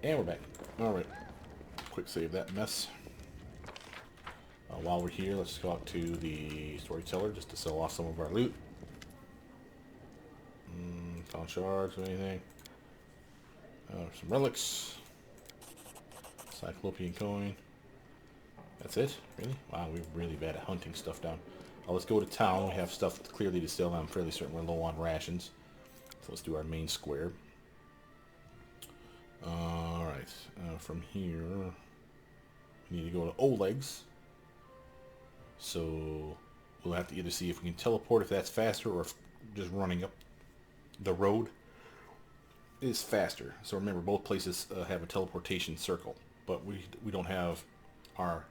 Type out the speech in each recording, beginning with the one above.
And we're back. Alright. Quick save that mess. While we're here, let's go out to the storyteller just to sell off some of our loot. Found shards or anything. Some relics. Cyclopean coin. That's it? Really? Wow, we're really bad at hunting stuff down. Let's go to town. We have stuff clearly to sell. I'm fairly certain we're low on rations. So let's do our main square. Alright. From here, we need to go to Oleg's. So we'll have to either see if we can teleport, if that's faster, or if just running up the road is faster. So remember, both places have a teleportation circle, but we don't have our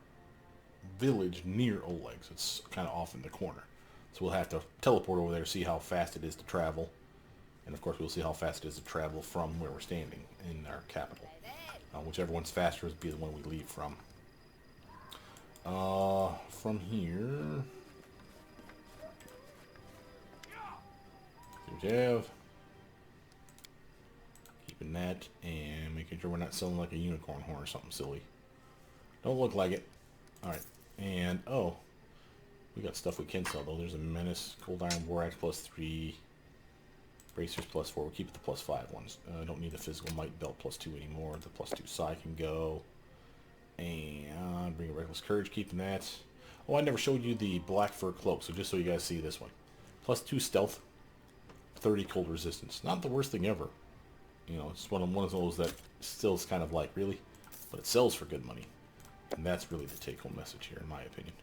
village near Oleg's. It's kind of off in the corner. So we'll have to teleport over there, see how fast it is to travel. And of course, we'll see how fast it is to travel from where we're standing in our capital. Whichever one's faster will be the one we leave from. From here... see what you have. Keeping that, and making sure we're not selling like a unicorn horn or something silly. Don't look like it. Alright, and, oh. We got stuff we can sell, though. There's a Menace, Cold Iron, Dorraj +3, Bracers +4. We'll keep the +5 ones. I don't need the Physical Might Belt +2 anymore. The +2 Psi can go. And bring a Reckless Courage, keeping that. Oh, I never showed you the Black Fur Cloak, so just so you guys see this one. +2 Stealth, 30 Cold Resistance. Not the worst thing ever. You know, it's one of those that still is kind of like, really? But it sells for good money. And that's really the take-home message here, in my opinion.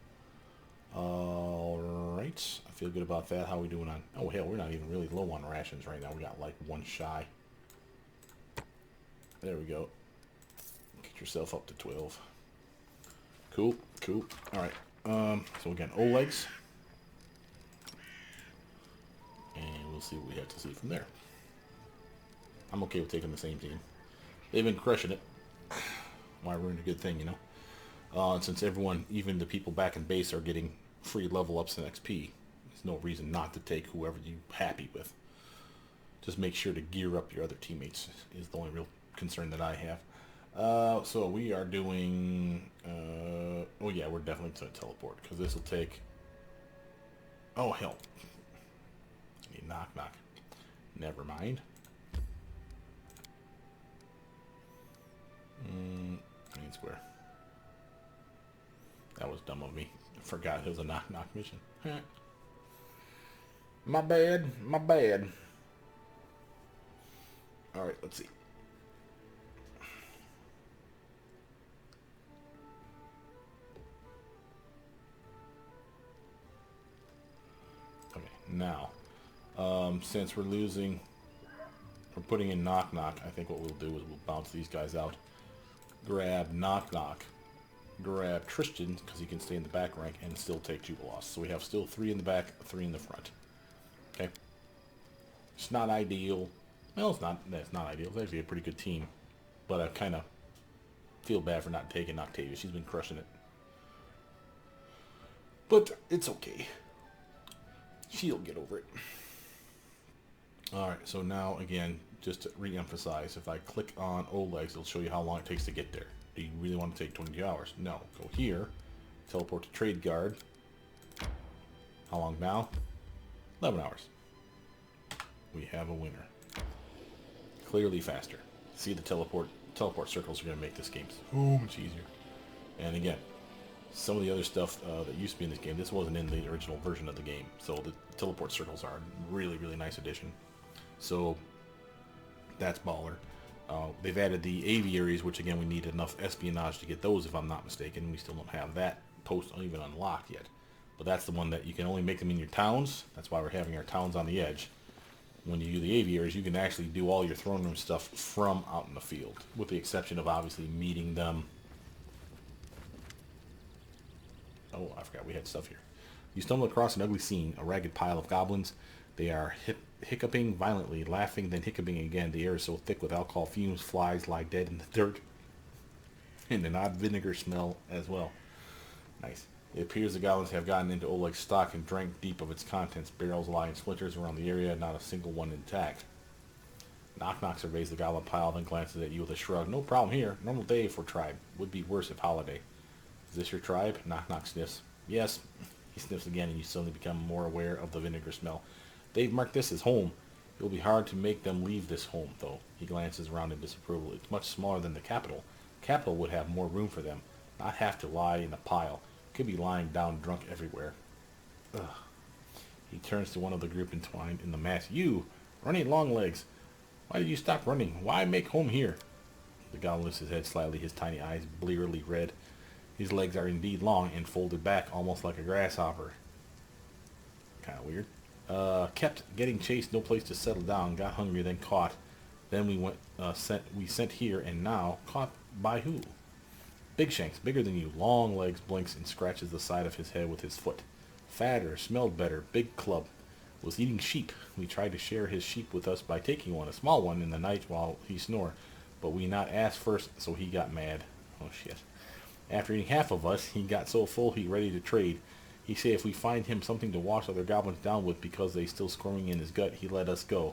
Alright, I feel good about that. How are we doing on... oh, hell, we're not even really low on rations right now. We got like one shy. There we go. Get yourself up to 12. Cool, cool. Alright, so again, Oleg's. And we'll see what we have to see from there. I'm okay with taking the same team. They've been crushing it. Why ruin a good thing, you know? And since everyone, even the people back in base, are getting free level ups and XP, there's no reason not to take whoever you're happy with. Just make sure to gear up your other teammates is the only real concern that I have. So we are doing... oh yeah, we're definitely going to teleport, because this will take... oh hell. Knock knock. Never mind. Main square. That was dumb of me. I forgot it was a knock knock mission. My bad. My bad. Alright, let's see. Okay, now. Since we're losing... we're putting in knock knock, I think what we'll do is we'll bounce these guys out. Grab knock knock. Grab Tristan, because he can stay in the back rank and still take Jubiloss. So we have still 3 in the back, 3 in the front. Okay? It's not ideal. Well, it's not ideal. It's actually a pretty good team. But I kind of feel bad for not taking Octavia. She's been crushing it. But it's okay. She'll get over it. Alright, so now, again, just to re-emphasize, if I click on Oleg's, it'll show you how long it takes to get there. Do you really want to take 22 hours? No. Go here, teleport to Trade Guard. How long now? 11 hours. We have a winner. Clearly faster. See, the teleport circles are going to make this game so much easier. And again, some of the other stuff that used to be in this game, this wasn't in the original version of the game. So the teleport circles are a really, really nice addition. So that's baller. They've added the aviaries, which again we need enough espionage to get those, if I'm not mistaken. We still don't have that post even unlocked yet. But that's the one that you can only make them in your towns. That's why we're having our towns on the edge. When you do the aviaries, you can actually do all your throne room stuff from out in the field, with the exception of obviously meeting them. Oh, I forgot we had stuff here. You stumble across an ugly scene, a ragged pile of goblins. They are hiccuping violently, laughing, then hiccuping again. The air is so thick with alcohol fumes, flies lie dead in the dirt. And an odd vinegar smell as well. Nice. It appears the goblins have gotten into Oleg's stock and drank deep of its contents. Barrels lie in splinters around the area, not a single one intact. Knock Knock surveys the goblin pile, then glances at you with a shrug. No problem here. Normal day for tribe. Would be worse if holiday. Is this your tribe? Knock Knock sniffs. Yes. He sniffs again, and you suddenly become more aware of the vinegar smell. They've marked this as home. It will be hard to make them leave this home, though. He glances around in disapproval. It's much smaller than the capital. Capital would have more room for them. Not have to lie in a pile. Could be lying down drunk everywhere. Ugh. He turns to one of the group entwined in the mass. You! Running long legs! Why did you stop running? Why make home here? The goblin lifts his head slightly, his tiny eyes blearily red. His legs are indeed long and folded back almost like a grasshopper. Kind of weird. Kept getting chased, no place to settle down. Got hungry, then caught. Then we sent here, and now caught by who? Big Shanks, bigger than you. Long legs, blinks and scratches the side of his head with his foot. Fatter, smelled better, big club. Was eating sheep. We tried to share his sheep with us by taking one, a small one, in the night while he snore. But we not asked first, so he got mad. Oh shit. After eating half of us, he got so full he ready to trade. He say if we find him something to wash other goblins down with because they still squirming in his gut, he let us go.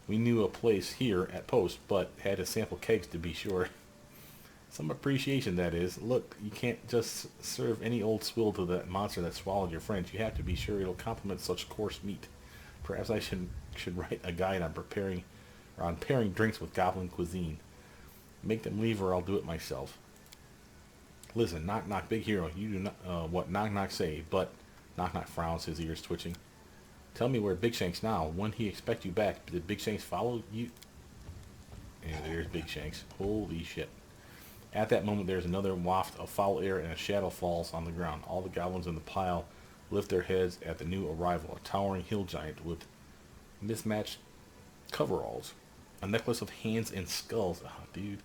We knew a place here at post, but had to sample kegs to be sure. Some appreciation, that is. Look, you can't just serve any old swill to that monster that swallowed your friends. You have to be sure it'll complement such coarse meat. Perhaps I should write a guide on pairing drinks with goblin cuisine. Make them leave or I'll do it myself. Listen, Knock Knock, big hero. You do not what Knock Knock say, but Knock Knock frowns, his ears twitching. Tell me where Big Shanks now. When he expect you back? Did Big Shanks follow you? And there's Big Shanks. Holy shit. At that moment, there's another waft of foul air and a shadow falls on the ground. All the goblins in the pile lift their heads at the new arrival, a towering hill giant with mismatched coveralls, a necklace of hands and skulls, oh, dude,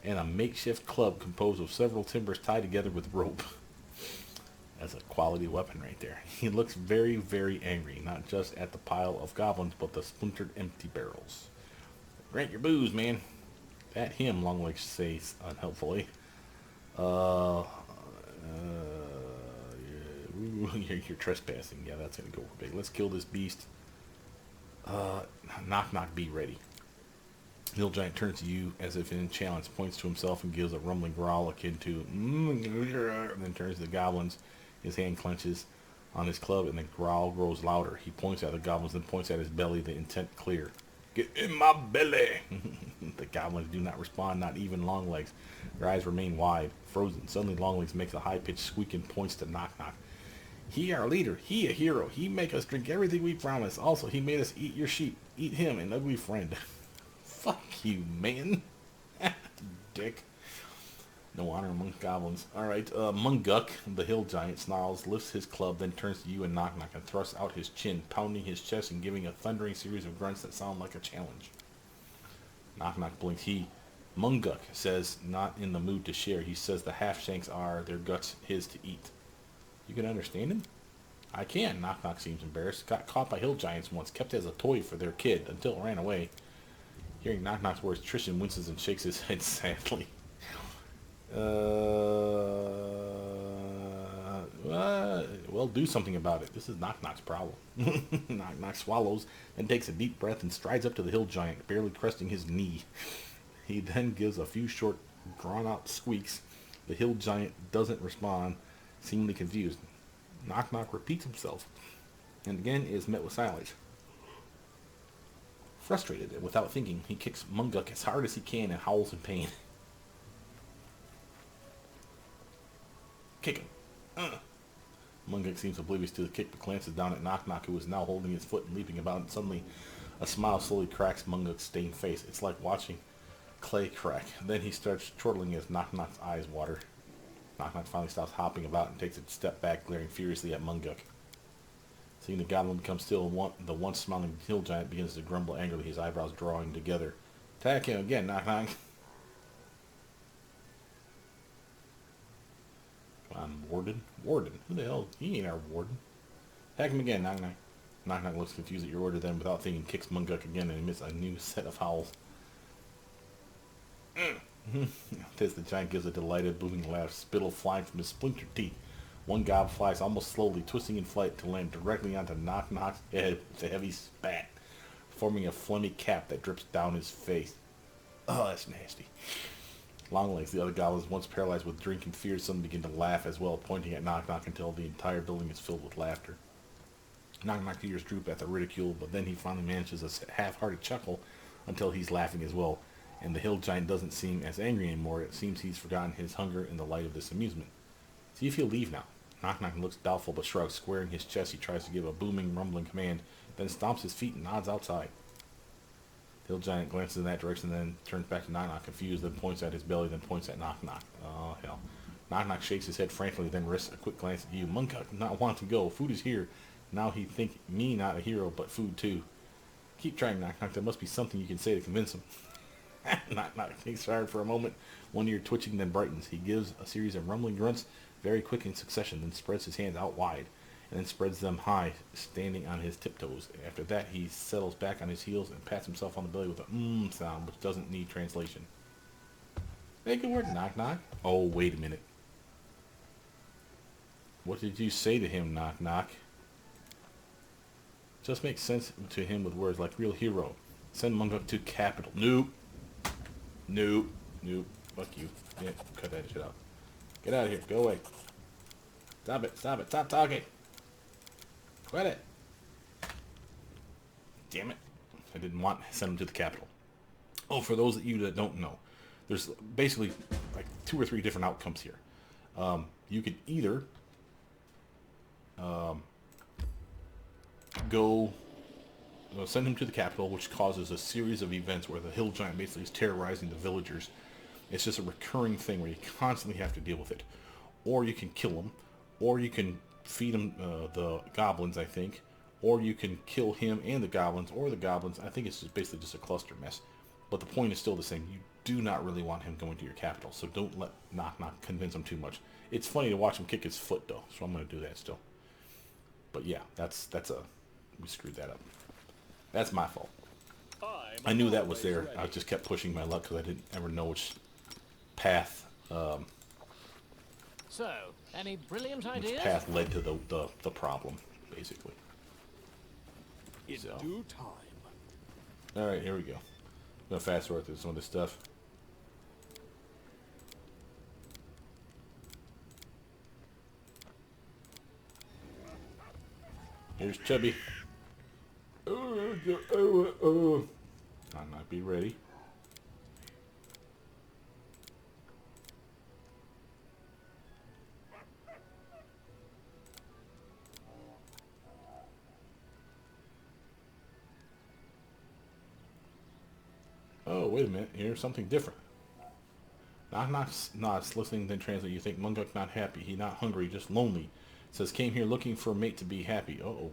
and a makeshift club composed of several timbers tied together with rope. That's a quality weapon right there. He looks very, very angry, not just at the pile of goblins, but the splintered empty barrels. Grant your booze, man. At him, Longlegs says unhelpfully. You're trespassing. Yeah, that's gonna go big. Let's kill this beast. Knock Knock, be ready. Hill Giant turns to you as if in challenge, points to himself and gives a rumbling growl akin to and then turns to the goblins. His hand clenches on his club and the growl grows louder. He points at the goblins, then points at his belly, the intent clear. Get in my belly! The goblins do not respond, not even Longlegs. Their eyes remain wide, frozen. Suddenly Longlegs makes a high-pitched squeak and points to Knock Knock. He our leader. He a hero. He make us drink everything we promised. Also, he made us eat your sheep. Eat him, an ugly friend. Fuck you, man. Dick. No honor among goblins. Alright, Munguk, the hill giant, snarls, lifts his club, then turns to you and Knock Knock and thrusts out his chin, pounding his chest and giving a thundering series of grunts that sound like a challenge. Knock Knock blinks. Munguk, says not in the mood to share. He says the half-shanks are their guts his to eat. You can understand him? I can. Knock Knock seems embarrassed. Got caught by hill giants once, kept as a toy for their kid, until it ran away. Hearing Knock Knock's words, Tristan winces and shakes his head sadly. Well, do something about it. This is Knock Knock's problem. Knock Knock swallows, then takes a deep breath and strides up to the hill giant, barely cresting his knee. He then gives a few short, drawn-out squeaks. The hill giant doesn't respond, seemingly confused. Knock Knock repeats himself, and again is met with silence. Frustrated and without thinking, he kicks Munguk as hard as he can and howls in pain. Kick him. Munguk seems oblivious to the kick, but glances down at Knock Knock, who is now holding his foot and leaping about, and suddenly a smile slowly cracks Munguk's stained face. It's like watching clay crack. Then he starts chortling as Knock Knock's eyes water. Knock Knock finally stops hopping about and takes a step back, glaring furiously at Munguk. Seeing the goblin become still, the once smiling hill giant begins to grumble angrily, his eyebrows drawing together. Attack him again, Knock Knock. Come on, Warden. Warden? Who the hell? He ain't our warden. Attack him again, Knock Knock. Knock Knock looks confused at your order, then without thinking kicks Munguk again and emits a new set of howls. This, the giant gives a delighted, booming laugh, spittle flying from his splintered teeth. One gob flies almost slowly, twisting in flight to land directly onto Knock Knock's head with a heavy spat. forming a phlegmy cap that drips down his face. Oh, that's nasty. Longlegs, the other goblins, once paralyzed with drink and fear, suddenly begin to laugh as well, pointing at Knock Knock until the entire building is filled with laughter. Knock Knock's ears droop at the ridicule, but then he finally manages a half-hearted chuckle until he's laughing as well, and the hill giant doesn't seem as angry anymore. It seems he's forgotten his hunger in the light of this amusement. See if he'll leave now. Knock Knock looks doubtful but shrugs. Squaring his chest, he tries to give a booming, rumbling command, then stomps his feet and nods outside. The hill giant glances in that direction, then turns back to Knock Knock, confused, then points at his belly, then points at Knock Knock. Oh, hell. Knock Knock shakes his head frankly, then risks a quick glance at you. Munkuk does not want to go. Food is here. Now he think me not a hero, but food too. Keep trying, Knock Knock. There must be something you can say to convince him. Knock Knock thinks hard for a moment, one ear twitching, then brightens. He gives a series of rumbling grunts, very quick in succession, then spreads his hands out wide, and then spreads them high, standing on his tiptoes. After that, he settles back on his heels and pats himself on the belly with a sound, which doesn't need translation. Hey, good work, Knock Knock. Oh, wait a minute. What did you say to him, Knock Knock? Just makes sense to him with words like real hero. Send Munkuk to capital. Nope. Nope. Nope. Fuck you. Yeah, cut that shit out. Get out of here. Go away. Stop it. Stop it. Stop talking. Quit it. Damn it. I didn't want to send him to the capital. Oh, for those of you that don't know, there's basically like 2 or 3 different outcomes here. You could either send him to the capital, which causes a series of events where the hill giant basically is terrorizing the villagers. It's just a recurring thing where you constantly have to deal with it. Or you can kill him, or you can feed him the goblins, I think, or you can kill him and the goblins, or the goblins. I think it's just basically just a cluster mess. But the point is still the same. You do not really want him going to your capital, so don't let Knock Knock convince him too much. It's funny to watch him kick his foot, though, so I'm going to do that still. But yeah, we screwed that up. That's my fault. I knew that was there. I just kept pushing my luck because I didn't ever know which path. So, any brilliant Which ideas? path led to the problem, basically. In So. due time. All right, here we go. I'm gonna fast forward through some of this stuff. Here's Chubby. I might be ready. Oh, wait a minute. Here's something different. Knock Knock's nods, listening, then translate. You think Munkuk not happy. He not hungry, just lonely. Says, came here looking for a mate to be happy. Uh-oh.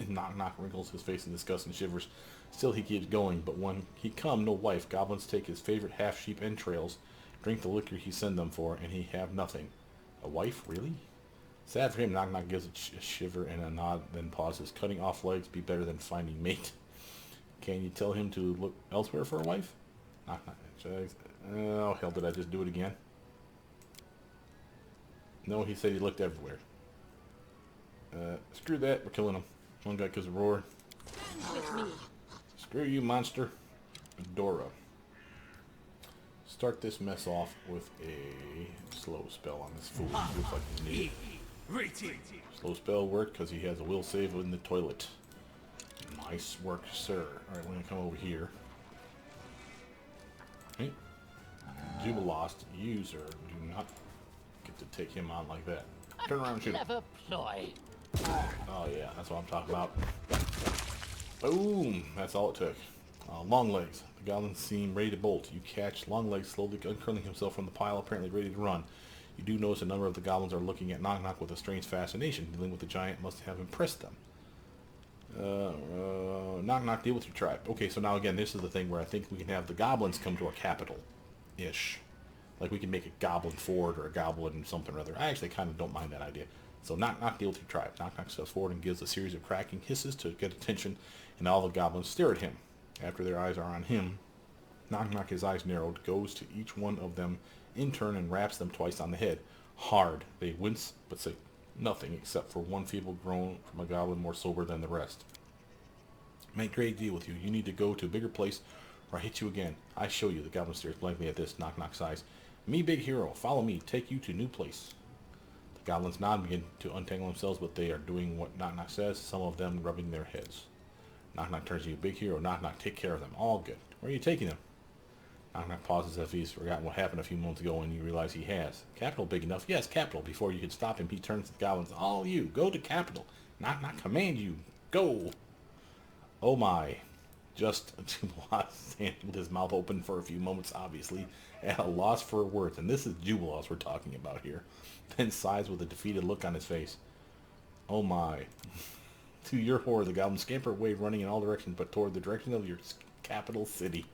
Knock Knock wrinkles his face in disgust and shivers. Still he keeps going, but when he come, no wife. Goblins take his favorite half-sheep entrails, drink the liquor he send them for, and he have nothing. A wife? Really? Sad for him, Knock Knock gives a shiver and a nod, then pauses. Cutting off legs be better than finding mate. Can you tell him to look elsewhere for a wife? Knock Knock. Oh, hell, did I just do it again? No, he said he looked everywhere. Screw that, we're killing him. One guy gives a roar. With me. Screw you, monster. Dora. Start this mess off with a slow spell on this fool. Looks like he's needed. Slow spell worked because he has a will save in the toilet. Nice work, sir. Alright, we're going to come over here. Okay. Jubilost user. Do not get to take him on like that. Turn around and shoot him. Clever ploy. Oh yeah, that's what I'm talking about. Boom! That's all it took. Longlegs. The goblins seem ready to bolt. You catch Longlegs slowly uncurling himself from the pile, apparently ready to run. You do notice a number of the goblins are looking at Knock Knock with a strange fascination. Dealing with the giant must have impressed them. Knock Knock, deal with your tribe. Okay, so now again, this is the thing where I think we can have the goblins come to our capital-ish. Like we can make a goblin fort or a goblin something or other. I actually kind of don't mind that idea. So Knock Knock, deal with your tribe. Knock Knock steps forward and gives a series of cracking hisses to get attention, and all the goblins stare at him. After their eyes are on him, Knock Knock, his eyes narrowed, goes to each one of them in turn and raps them twice on the head. Hard. They wince, but say nothing except for one feeble groan from a goblin more sober than the rest. Make great deal with you. You need to go to a bigger place or I hit you again. I show you. The goblin stares blankly at this. Knock knock sighs. Me big hero. Follow me. Take you to new place. The goblins nod and begin to untangle themselves, but they are doing what Knock Knock says, some of them rubbing their heads. Knock Knock turns to you. Big hero. Knock Knock. Take care of them. All good. Where are you taking them? Knock Knock pauses as if he's forgotten what happened a few moments ago, and you realize he has. Capital big enough? Yes, capital. Before you can stop him, he turns to the goblins. All you. Go to capital. Knock Knock command you. Go. Oh my. Just Jubilaus standing with his mouth open for a few moments, obviously, at a loss for words. And this is Jubilaus we're talking about here. Then sighs with a defeated look on his face. Oh my. To your horror, the goblins scamper away, running in all directions, but toward the direction of your capital city.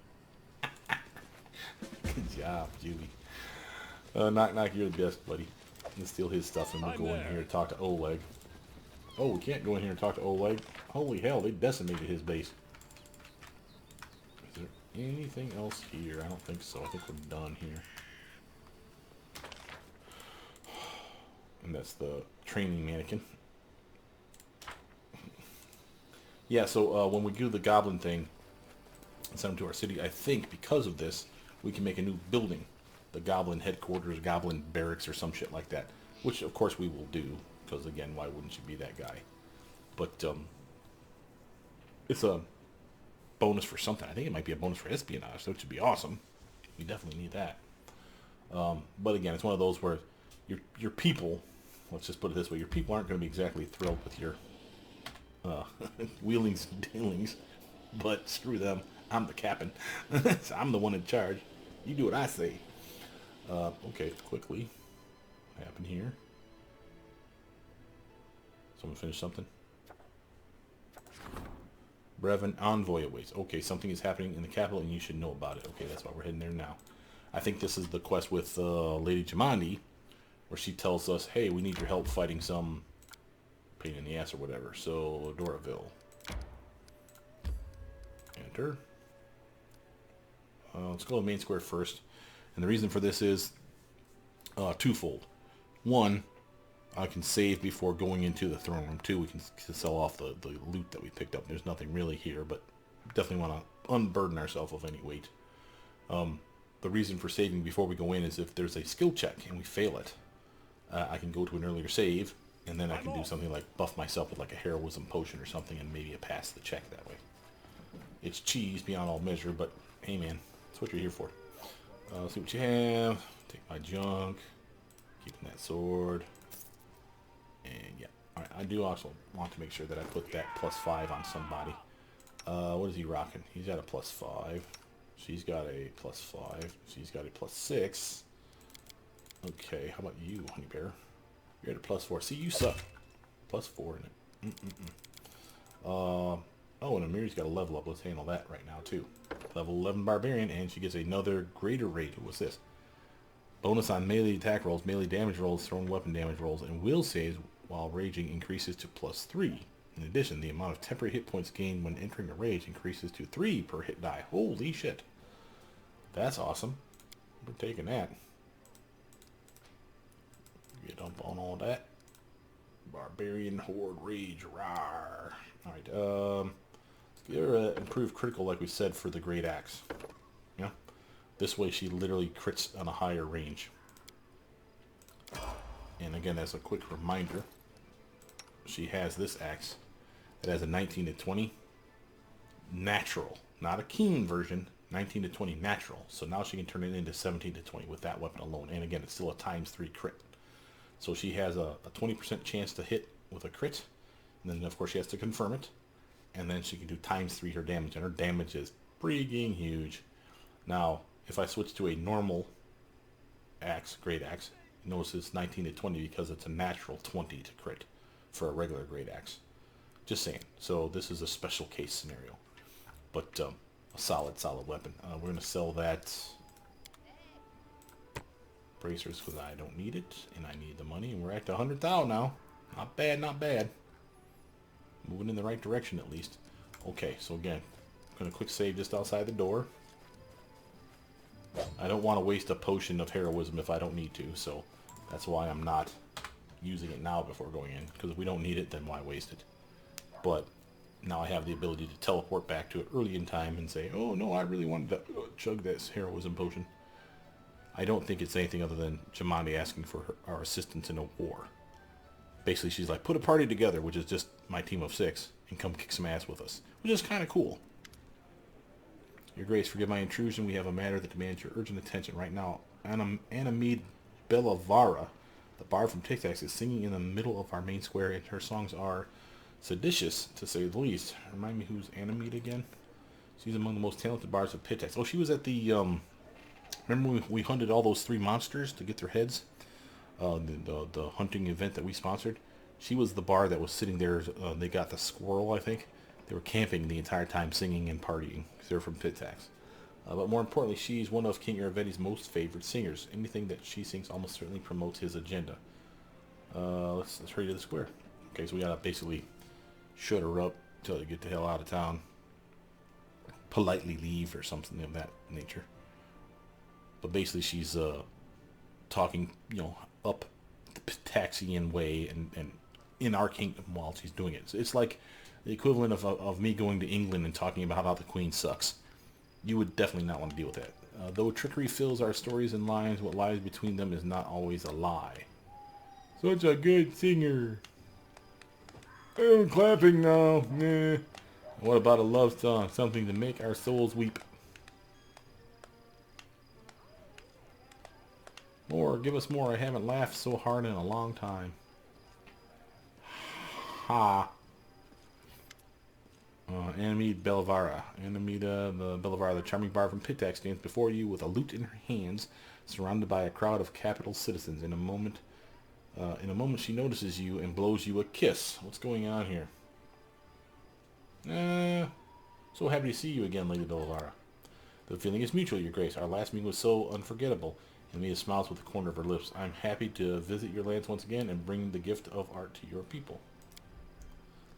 Good job, Juby. Knock Knock, you're the best, buddy. Let's steal his stuff and we'll go in here to talk to Oleg. Oh, we can't go in here and talk to Oleg. Holy hell, they decimated his base. Is there anything else here? I don't think so. I think we're done here. And that's the training mannequin. Yeah, so when we do the goblin thing and send them to our city, I think because of this, we can make a new building. The goblin headquarters, goblin barracks, or some shit like that. Which, of course, we will do. Because, again, why wouldn't you be that guy? But, it's a bonus for something. I think it might be a bonus for espionage, which would be awesome. You definitely need that. But, again, it's one of those where your people, let's just put it this way, your people aren't going to be exactly thrilled with your wheelings and dealings. But, screw them. I'm the captain. So I'm the one in charge. You do what I say. Okay, quickly. What happened here? Someone finish something? Brevin Envoy awaits. Okay, something is happening in the capital and you should know about it. Okay, that's why we're heading there now. I think this is the quest with Lady Jamandi, where she tells us, hey, we need your help fighting some pain in the ass or whatever. So, Doraville. Enter. Let's go to the main square first. And the reason for this is twofold. One, I can save before going into the throne room. Two, we can sell off the loot that we picked up. There's nothing really here, but definitely want to unburden ourselves of any weight. The reason for saving before we go in is if there's a skill check and we fail it, I can go to an earlier save, and then I can do something like buff myself with like a heroism potion or something, and maybe pass the check that way. It's cheese beyond all measure, but hey man, that's what you're here for. Let's see what you have. Take my junk. Keeping that sword. And yeah. Alright, I do also want to make sure that I put that +5 on somebody. What is he rocking? He's got a +5. She's got a +5. She's got a +6. Okay, how about you, honey bear? You're at a +4. See, you suck. +4 in it. Oh, and Amiri's got a level up. Let's handle that right now, too. Level 11 Barbarian, and she gets another greater rate. What's this? Bonus on melee attack rolls, melee damage rolls, thrown weapon damage rolls, and will saves while raging increases to +3. In addition, the amount of temporary hit points gained when entering a rage increases to 3 per hit die. Holy shit. That's awesome. We're taking that. Get up on all that. Barbarian Horde Rage. Rawr. Alright, give her an improved critical like we said for the Great Axe. Yeah? This way she literally crits on a higher range. And again, as a quick reminder, she has this axe. It has a 19 to 20 natural. Not a keen version. 19 to 20 natural. So now she can turn it into 17 to 20 with that weapon alone. And again, it's still a ×3 crit. So she has a 20% chance to hit with a crit. And then, of course, she has to confirm it. And then she can do ×3 her damage. And her damage is freaking huge. Now, if I switch to a normal axe, great axe, notice it's 19 to 20 because it's a natural 20 to crit for a regular great axe. Just saying. So this is a special case scenario. But a solid weapon. We're going to sell that bracers because I don't need it. And I need the money. And we're at 100,000 now. Not bad, not bad. Moving in the right direction at least. Okay, so again, I'm going to quick save just outside the door. I don't want to waste a potion of heroism if I don't need to, so that's why I'm not using it now before going in. Because if we don't need it, then why waste it? But now I have the ability to teleport back to it early in time and say, oh no, I really wanted to chug this heroism potion. I don't think it's anything other than Jamandi asking for our assistance in a war. Basically, she's like, put a party together, which is just my team of 6, and come kick some ass with us, which is kind of cool. Your Grace, forgive my intrusion. We have a matter that demands your urgent attention right now. Anamid Bellavara, the bard from Tic Tacs, is singing in the middle of our main square, and her songs are seditious, to say the least. Remind me who's Anamid again? She's among the most talented bards of Tic Tacs. Oh, she was at the, remember we hunted all those 3 monsters to get their heads? The hunting event that we sponsored? She was the bard that was sitting there. They got the squirrel, I think. They were camping the entire time, singing and partying. They're from Tic Tacs. But more importantly, she's one of King Iravetti's most favorite singers. Anything that she sings almost certainly promotes his agenda. Let's hurry to the square. Okay, so we gotta basically shut her up, tell her to get the hell out of town. Politely leave or something of that nature. But basically she's talking, up the Pitaxian way and in our kingdom while she's doing it. So it's like the equivalent of me going to England and talking about how the Queen sucks. You would definitely not want to deal with that. Though trickery fills our stories and lines, what lies between them is not always a lie. Such a good singer. Oh, clapping now. Nah. What about a love song? Something to make our souls weep. More, give us more. I haven't laughed so hard in a long time. Ha. Anamid Bellavara. Anamida the Bellavara, the charming bard from Tic Tacs, stands before you with a lute in her hands, surrounded by a crowd of capital citizens. In a moment, she notices you and blows you a kiss. What's going on here? So happy to see you again, Lady Bellavara. The feeling is mutual, Your Grace. Our last meeting was so unforgettable. Anamida smiles with the corner of her lips. I'm happy to visit your lands once again and bring the gift of art to your people.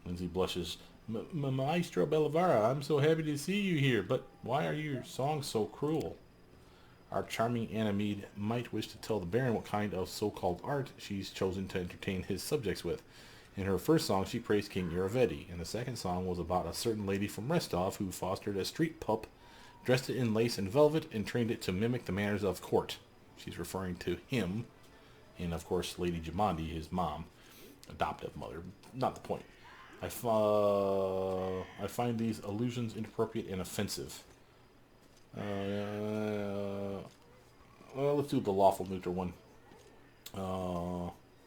Lindsay blushes. Maestro Bellavara, I'm so happy to see you here, but why are your songs so cruel? Our charming Anamid might wish to tell the Baron what kind of so-called art she's chosen to entertain his subjects with. In her first song, she praised King Iravetti, and the second song was about a certain lady from Restov who fostered a street pup, dressed it in lace and velvet, and trained it to mimic the manners of court. She's referring to him, and of course Lady Jamandi, his mom, adoptive mother. Not the point. I find these allusions inappropriate and offensive. Well, let's do the lawful neutral one.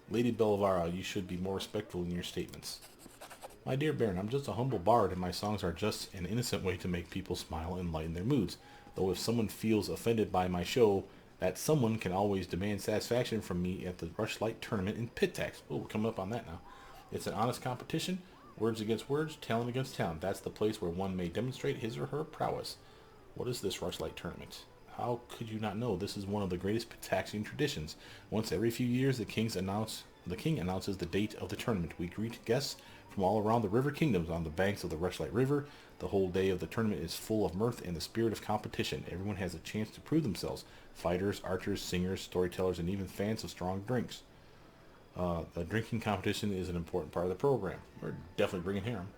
Lady Bellavara, you should be more respectful in your statements. My dear Baron, I'm just a humble bard, and my songs are just an innocent way to make people smile and lighten their moods. Though if someone feels offended by my show, that someone can always demand satisfaction from me at the Rushlight Tournament in Tic Tacs. Oh, we're coming up on that now. It's an honest competition. Words against words, talent against talent. That's the place where one may demonstrate his or her prowess. What is this Rushlight Tournament? How could you not know? This is one of the greatest Pitaxian traditions. Once every few years, the king announces the date of the tournament. We greet guests from all around the river kingdoms on the banks of the Rushlight River. The whole day of the tournament is full of mirth and the spirit of competition. Everyone has a chance to prove themselves. Fighters, archers, singers, storytellers, and even fans of strong drinks. The drinking competition is an important part of the program. We're definitely bringing harem.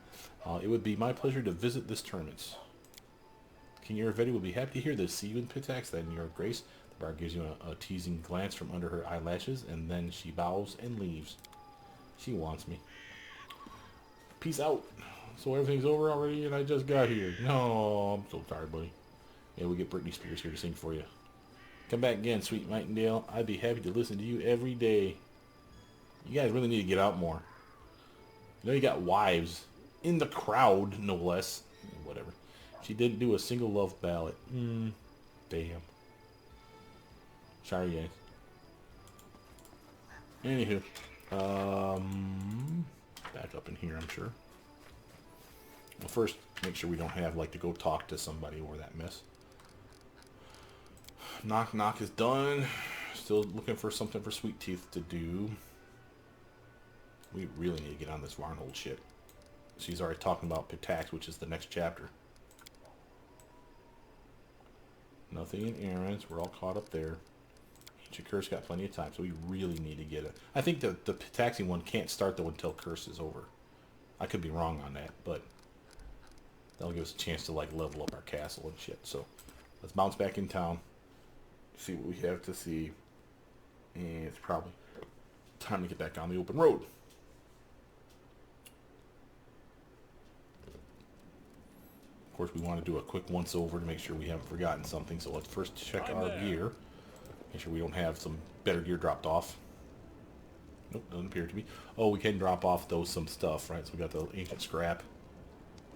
It would be my pleasure to visit this tournament. King Iravetti will be happy to hear this. See you in Tic Tacs, then, Your Grace. The bard gives you a teasing glance from under her eyelashes, and then she bows and leaves. She wants me. Peace out. So everything's over already, and I just got here. No, I'm so tired, buddy. Yeah, we'll get Britney Spears here to sing for you. Come back again, sweet Nightingale. I'd be happy to listen to you every day. You guys really need to get out more. You know you got wives. In the crowd, no less. Whatever. She didn't do a single love ballad. Damn. Sorry, guys. Anywho. Back up in here, I'm sure. Well, first, make sure we don't have, to go talk to somebody or that mess. Knock knock is done. Still looking for something for Sweet Teeth to do. We really need to get on this Varnold shit. She's already talking about Tic Tacs, which is the next chapter. Nothing in errands. We're all caught up there. Ancient Curse got plenty of time, so we really need to get it. I think the Pitaxian one can't start, though, until Curse is over. I could be wrong on that, but That'll give us a chance to like level up our castle and shit. So let's bounce back in town, see what we have to see, and it's probably time to get back on the open road. Of course, we want to do a quick once over to make sure we haven't forgotten something. So let's first check our gear, make sure we don't have some better gear dropped off. Nope, doesn't appear to be. Oh, we can drop off those some stuff, right? So we got the ancient scrap,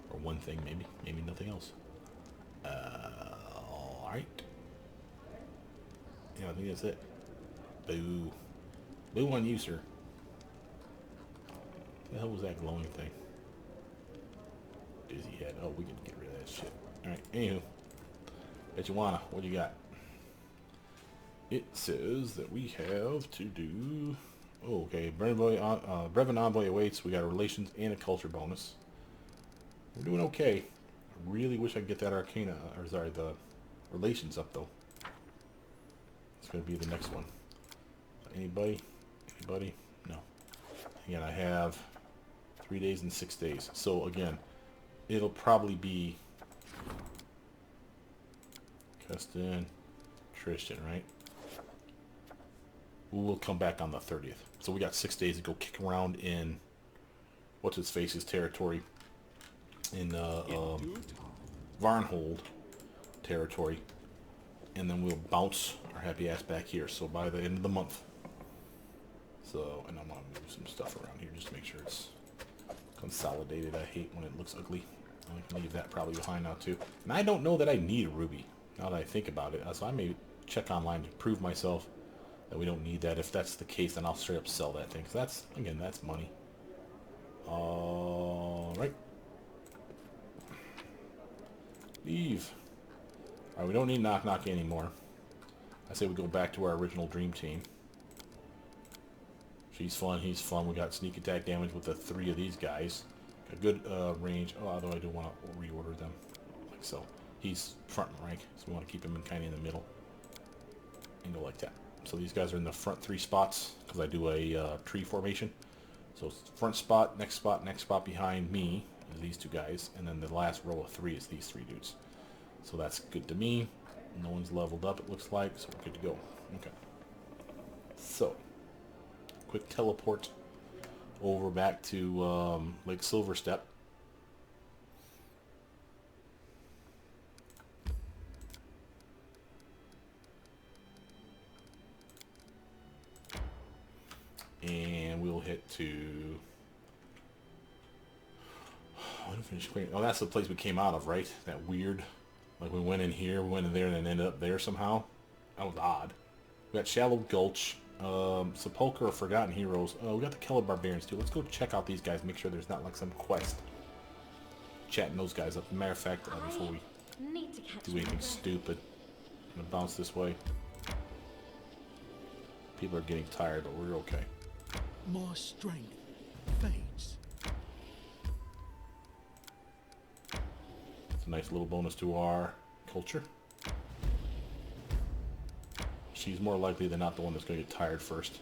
or one thing maybe, maybe nothing else. All right. Yeah, I think that's it. Boo, boo on you, sir. What the hell was that glowing thing? Dizzy head. Oh, we can get rid of that shit. All right. Anywho, bet you wanna. What do you got? It says that we have to do. Oh, okay. Brevin Envoy awaits. We got a relations and a culture bonus. We're doing okay. I really wish I could get that Arcana, or sorry, the relations up though. It's going to be the next one. Anybody? Anybody? No. Again, I have 3 days and 6 days. So again, it'll probably be Custon, Tristan, right? We'll come back on the 30th. So we got 6 days to go kick around in what's his face's territory, in Varnhold territory, and then we'll bounce our happy ass back here. So by the end of the month. So, and I'm gonna move some stuff around here just to make sure it's consolidated. I hate when it looks ugly. I can leave that probably behind now too. And I don't know that I need a ruby now that I think about it. So I may check online to prove myself that we don't need that. If that's the case, then I'll straight up sell that thing. Cause that's, again, that's money. All right. Leave. All right, we don't need Knock Knock anymore. I say we go back to our original dream team. She's fun, he's fun. We got sneak attack damage with the 3 of these guys. Got good range. Oh, although I do want to reorder them, like so. He's front rank, so we want to keep him kind of in the middle and go like that. So these guys are in the front 3 spots because I do a tree formation. So front spot, next spot behind me is these 2 guys, and then the last row of 3 is these 3 dudes. So that's good to me. No one's leveled up, it looks like, so we're good to go. Okay. So, quick teleport over back to Lake Silverstep. And we'll hit to... Oh, that's the place we came out of, right? That weird... Like we went in here, we went in there, and then ended up there somehow. That was odd. We got Shallow Gulch, Sepulchre of Forgotten Heroes. Oh, we got the Keller Barbarians too. Let's go check out these guys, make sure there's not like some quest. Chatting those guys up. Matter of fact, before we do anything stupid, I'm gonna bounce this way. People are getting tired, but we're okay. My strength fades. It's a nice little bonus to our culture. She's more likely than not the one that's going to get tired first.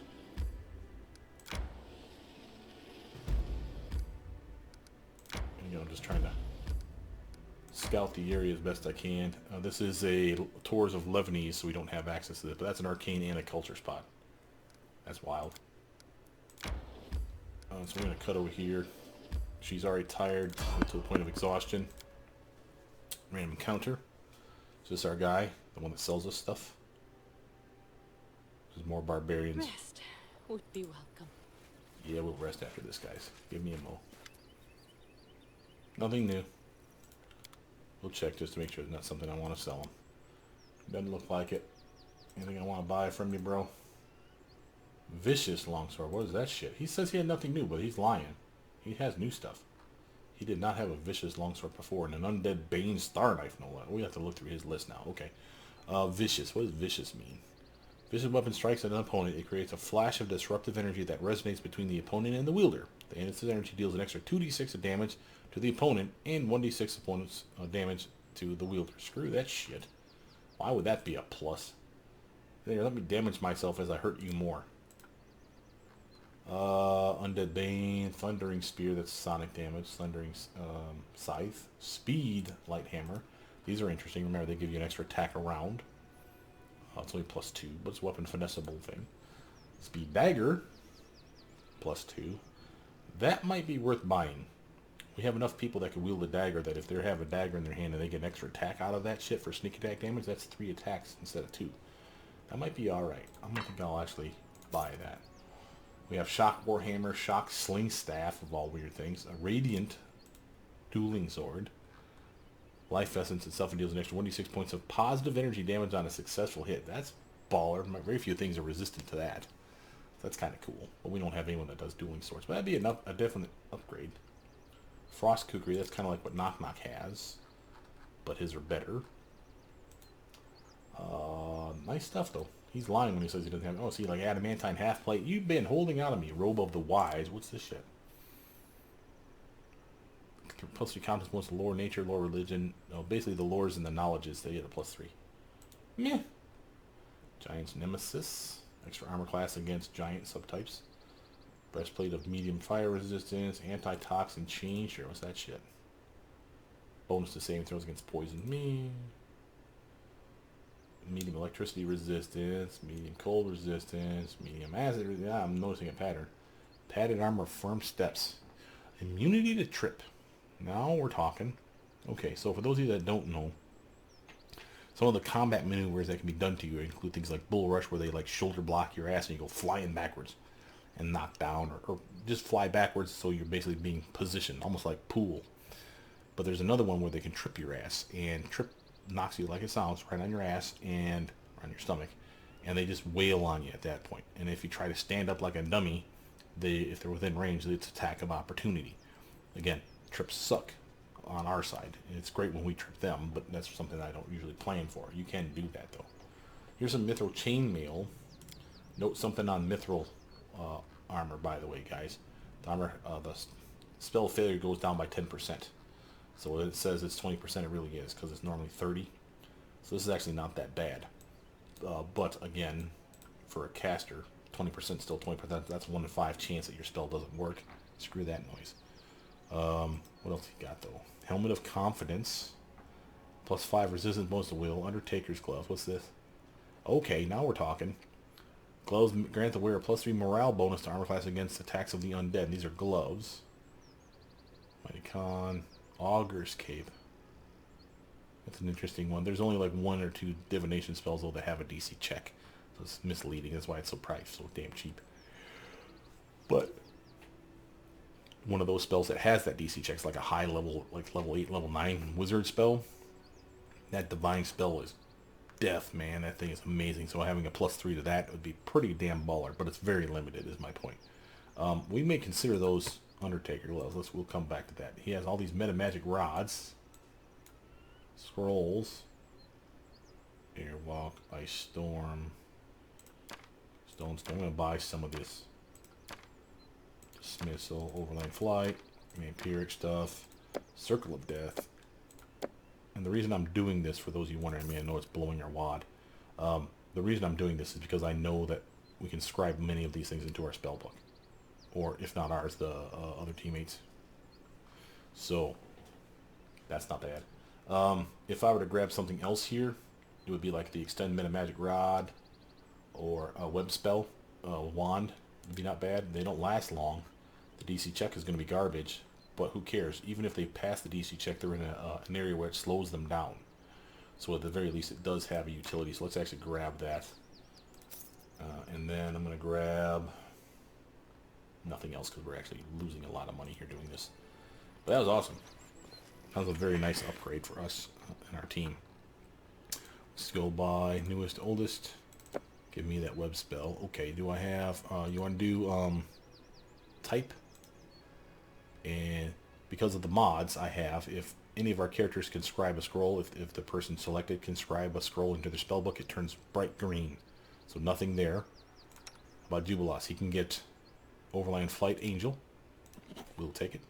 And, I'm just trying to scout the area as best I can. This is a Tours of Lebanese, so we don't have access to this, but that's an arcane and a culture spot. That's wild. So we're going to cut over here. She's already tired to the point of exhaustion. Random encounter. Is this our guy? The one that sells us stuff? There's more barbarians. Rest would be welcome. Yeah, we'll rest after this, guys. Give me a mo. Nothing new. We'll check just to make sure it's not something I want to sell him. Doesn't look like it. Anything I want to buy from you, bro? Vicious longsword. What is that shit? He says he had nothing new, but he's lying. He has new stuff. He did not have a vicious longsword before, and an undead bane star knife, no less. We have to look through his list now. Okay. Vicious. What does vicious mean? Vicious weapon strikes at an opponent. It creates a flash of disruptive energy that resonates between the opponent and the wielder. The instance energy deals an extra 2d6 of damage to the opponent and 1d6 opponent's damage to the wielder. Screw that shit. Why would that be a plus? There, let me damage myself as I hurt you more. Undead Bane, Thundering Spear, that's sonic damage, Thundering Scythe, Speed, Light Hammer. These are interesting. Remember, they give you an extra attack around. It's only +2, but it's a weapon finessable thing. Speed Dagger, +2. That might be worth buying. We have enough people that can wield a dagger that if they have a dagger in their hand and they get an extra attack out of that shit for sneak attack damage, that's 3 attacks instead of 2. That might be alright. I don't think I'll actually buy that. We have Shock Warhammer, Shock Sling Staff, of all weird things. A Radiant Dueling Sword. Life Essence itself deals an extra 1d6 points of positive energy damage on a successful hit. That's baller. Very few things are resistant to that. That's kind of cool. But we don't have anyone that does dueling swords. But that'd be a definite upgrade. Frost Kukri, that's kind of like what Knock Knock has. But his are better. Nice stuff, though. He's lying when he says he doesn't have... Oh, see, like Adamantine Half-Plate. You've been holding out on me. Robe of the Wise. What's this shit? +3 confidence, most lore, nature, lore, religion. No, basically the lores and the knowledges. They get a +3. Meh. Giant's Nemesis. Extra armor class against giant subtypes. Breastplate of medium fire resistance. Anti-toxin chain. Sure, what's that shit? Bonus to saving throws against poison. Me. Medium electricity resistance. Medium cold resistance. Medium acid resistance. Yeah, I'm noticing a pattern. Padded armor, firm steps. Immunity to trip. Now we're talking. Okay, so for those of you that don't know, some of the combat maneuvers that can be done to you include things like Bull Rush, where they like shoulder block your ass and you go flying backwards and knock down, or just fly backwards, so you're basically being positioned, almost like pool. But there's another one where they can trip your ass, and trip knocks you like it sounds, right on your ass and on your stomach, and they just wail on you at that point. And if you try to stand up like a dummy, if they're within range, it's attack of opportunity. Again, trips suck on our side. It's great when we trip them, but that's something I don't usually plan for. You can do that, though. Here's some Mithril Chainmail. Note something on Mithril armor, by the way, guys. The armor, the spell failure goes down by 10%. So when it says it's 20%, it really is, because it's normally 30. So this is actually not that bad. But again, for a caster, 20% still 20%. That's 1 in 5 chance that your spell doesn't work. Screw that noise. What else you got, though? Helmet of Confidence. +5 resistance bonus to will. Undertaker's Gloves. What's this? Okay, now we're talking. Gloves grant the wearer +3 morale bonus to armor class against attacks of the undead. These are gloves. Mighty Con. Augur's Cape. That's an interesting one. There's only like 1 or 2 divination spells, though, that have a DC check. So it's misleading. That's why it's so priced, so damn cheap. But one of those spells that has that DC check is like a high level, like level 8, level 9 wizard spell. That divine spell is death, man. That thing is amazing. So having a +3 to that would be pretty damn baller, but it's very limited, is my point. We may consider those Undertaker gloves. We'll come back to that. He has all these meta magic rods, scrolls, Airwalk, Ice Storm, Stone. I'm gonna buy some of this. Dismissal, Overland Flight, vampiric stuff, Circle of Death. And the reason I'm doing this, for those of you wondering, I know it's blowing your wad. The reason I'm doing this is because I know that we can scribe many of these things into our spell book. Or, if not ours, the other teammates. So, that's not bad. If I were to grab something else here, it would be like the Extend Meta Magic Rod, or a Web Spell, Wand. Would be not bad. They don't last long. The DC check is going to be garbage, but who cares? Even if they pass the DC check, they're in an area where it slows them down. So at the very least, it does have a utility. So let's actually grab that. And then I'm going to grab nothing else, because we're actually losing a lot of money here doing this. But that was awesome. That was a very nice upgrade for us and our team. Let's go by newest, oldest. Give me that web spell. Okay, do I have, you want to do type? And because of the mods I have, if any of our characters can scribe a scroll, if the person selected can scribe a scroll into their spellbook, it turns bright green. So nothing there. How about Jubilos? He can get Overland Flight Angel. We'll take it.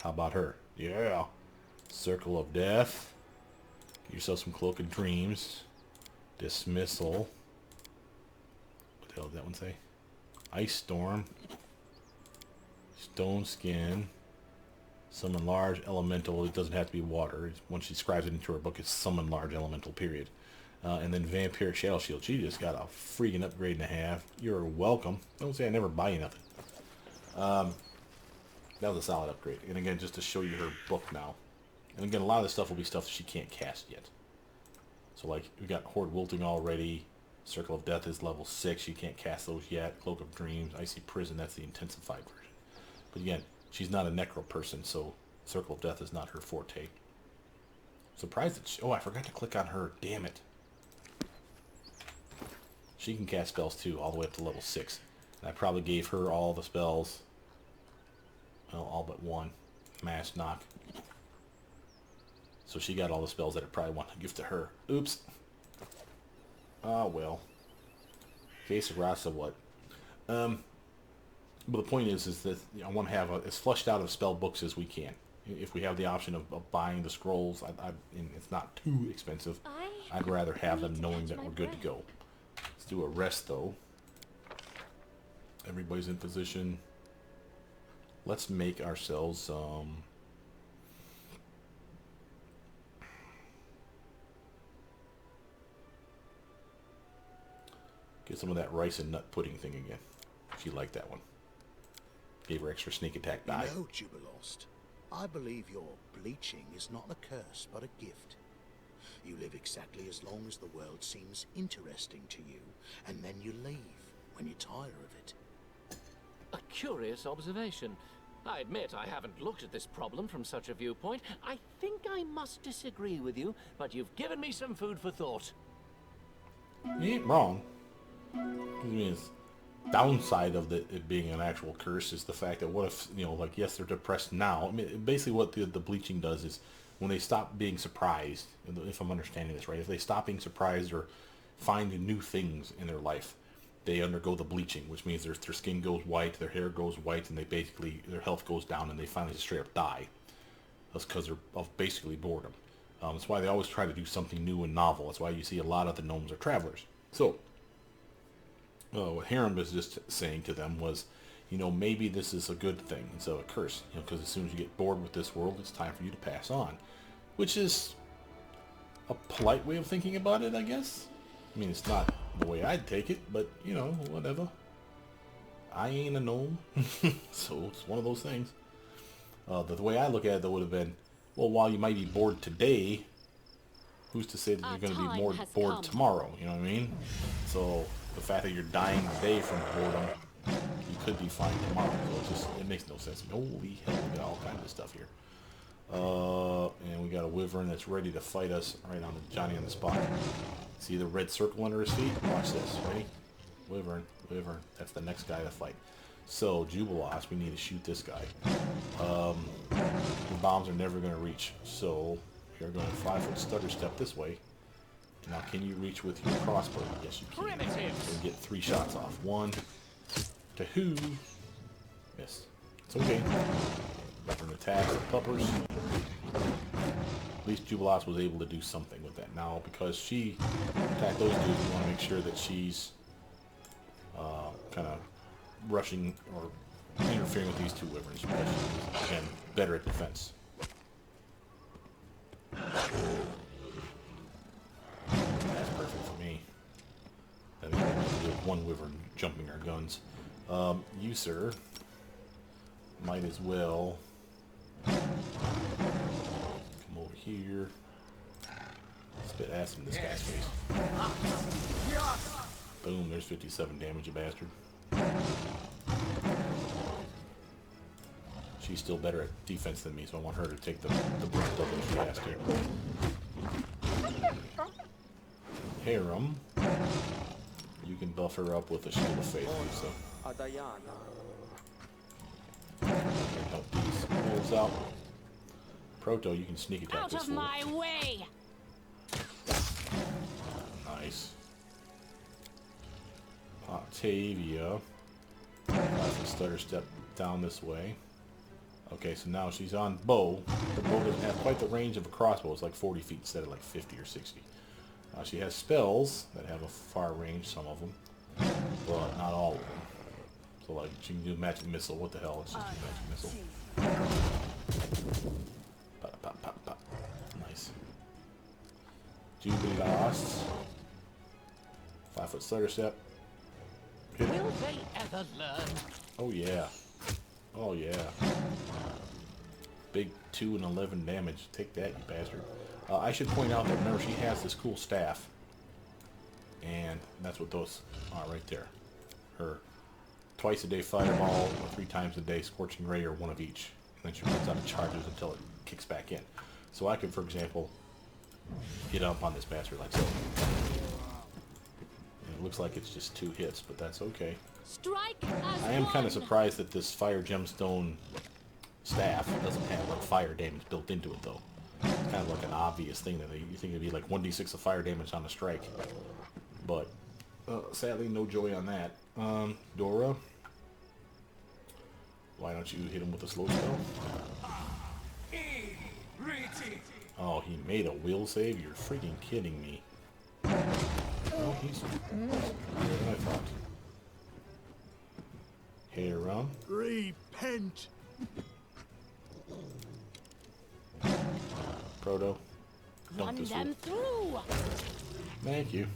How about her? Yeah. Circle of Death. Get yourself some Cloak of Dreams. Dismissal. What the hell did that one say? Ice Storm. Stone skin. Summon large elemental. It doesn't have to be water. Once she describes it into her book, it's summon large elemental, period. And then Vampiric Shadow Shield. She just got a freaking upgrade and a half. You're welcome. Don't say I never buy you nothing. That was a solid upgrade. And again, just to show you her book now. And again, a lot of this stuff will be stuff she can't cast yet. So like, we got Horde Wilting already. Circle of Death is level 6. You can't cast those yet. Cloak of Dreams, Icy Prison, that's the intensified version. But again, she's not a necro person, so Circle of Death is not her forte. Surprised that oh, I forgot to click on her. Damn it. She can cast spells too, all the way up to level 6. And I probably gave her all the spells. Well, all but one. Mass Knock. So she got all the spells that I probably want to give to her. Oops. Oh, well. Case of Rasa, what? But the point is that I want to have as flushed out of spell books as we can. If we have the option of buying the scrolls, and it's not too expensive, I'd rather have them knowing that we're good to go. Let's do a rest, though. Everybody's in position. Let's make ourselves get some of that rice and nut pudding thing again. She liked that one. Gave her extra sneak attack die. You know, Jubilost, I believe your bleaching is not a curse, but a gift. You live exactly as long as the world seems interesting to you, and then you leave when you tire of it. A curious observation. I admit I haven't looked at this problem from such a viewpoint. I think I must disagree with you, but you've given me some food for thought. You ain't wrong. I mean, downside of it being an actual curse is the fact that what if, you know, like, yes, they're depressed now. I mean, basically what the bleaching does is when they stop being surprised, if I'm understanding this right, if they stop being surprised or finding new things in their life, they undergo the bleaching, which means their skin goes white, their hair goes white, and they basically, their health goes down, and they finally just straight up die. That's because they're of basically boredom. That's why they always try to do something new and novel. That's why you see a lot of the gnomes are travelers. So, what Harem was just saying to them was, you know, maybe this is a good thing instead of a curse. You know, because as soon as you get bored with this world, it's time for you to pass on. Which is a polite way of thinking about it, I guess. I mean, it's not the way I'd take it, but, you know, whatever. I ain't a gnome, so it's one of those things. The way I look at it, though, would have been, well, while you might be bored today, who's to say that you're going to be more bored tomorrow, you know what I mean? So, the fact that you're dying today from boredom, you could be fine tomorrow, so it makes no sense. Holy hell, we got all kinds of stuff here. And we got a wyvern that's ready to fight us right on the Johnny on the spot. See the red circle under his feet? Watch this. Ready? Wyvern. That's the next guy to fight. So, Jubilost, we need to shoot this guy. The bombs are never going to reach. So, you're going to 5-foot stutter step this way. Now, can you reach with your crossbow? Yes, you can. So get 3 shots off. 1, 2, miss. It's okay. Weapon attacks, puppers. At least Jubilost was able to do something with that. Now, because she attacked those dudes, we want to make sure that she's kind of rushing or interfering with these 2 wyverns, because she's, again, better at defense. That's perfect for me. That means we have to do 1 wyvern jumping our guns. You, sir, might as well come over here. Spit acid in this guy's face. Boom, there's 57 damage, you bastard. She's still better at defense than me, so I want her to take the brunt of it she has to. Harem, you can buff her up with a Shield of Faith, so. Help these wolves out. Proto, you can sneak attack this wolf. Out of my way! Nice. Octavia. Let's stutter step down this way. Okay, so now she's on bow. The bow doesn't have quite the range of a crossbow. It's like 40 feet instead of like 50 or 60. She has spells that have a far range, some of them, but not all of them. So like she can do magic missile. What the hell? Let's just do magic missile. Pop, pop, pop, pop. Nice. Jubilost. 5-foot stutter step. Hit. Will they ever learn? Oh yeah. Oh yeah. Big 2 and 11 damage. Take that, you bastard. I should point out that remember she has this cool staff. And that's what those are right there. Her twice a day fireball, or 3 times a day scorching ray, or one of each. And then she runs out of charges until it kicks back in. So I could, for example, get up on this bastard like so. And it looks like it's just 2 hits, but that's okay. Strike as I am kind of one. surprised that this fire gemstone staff doesn't have like fire damage built into it though. It's kind of like an obvious thing that you think it'd be like 1d6 of fire damage on a strike. But sadly, no joy on that. Dora, why don't you hit him with a slow spell? Oh, he made a will save? You're freaking kidding me. Oh, he's better than I thought. Hey, Rum. Repent! Proto. Dunk Run this them one. through. Thank you.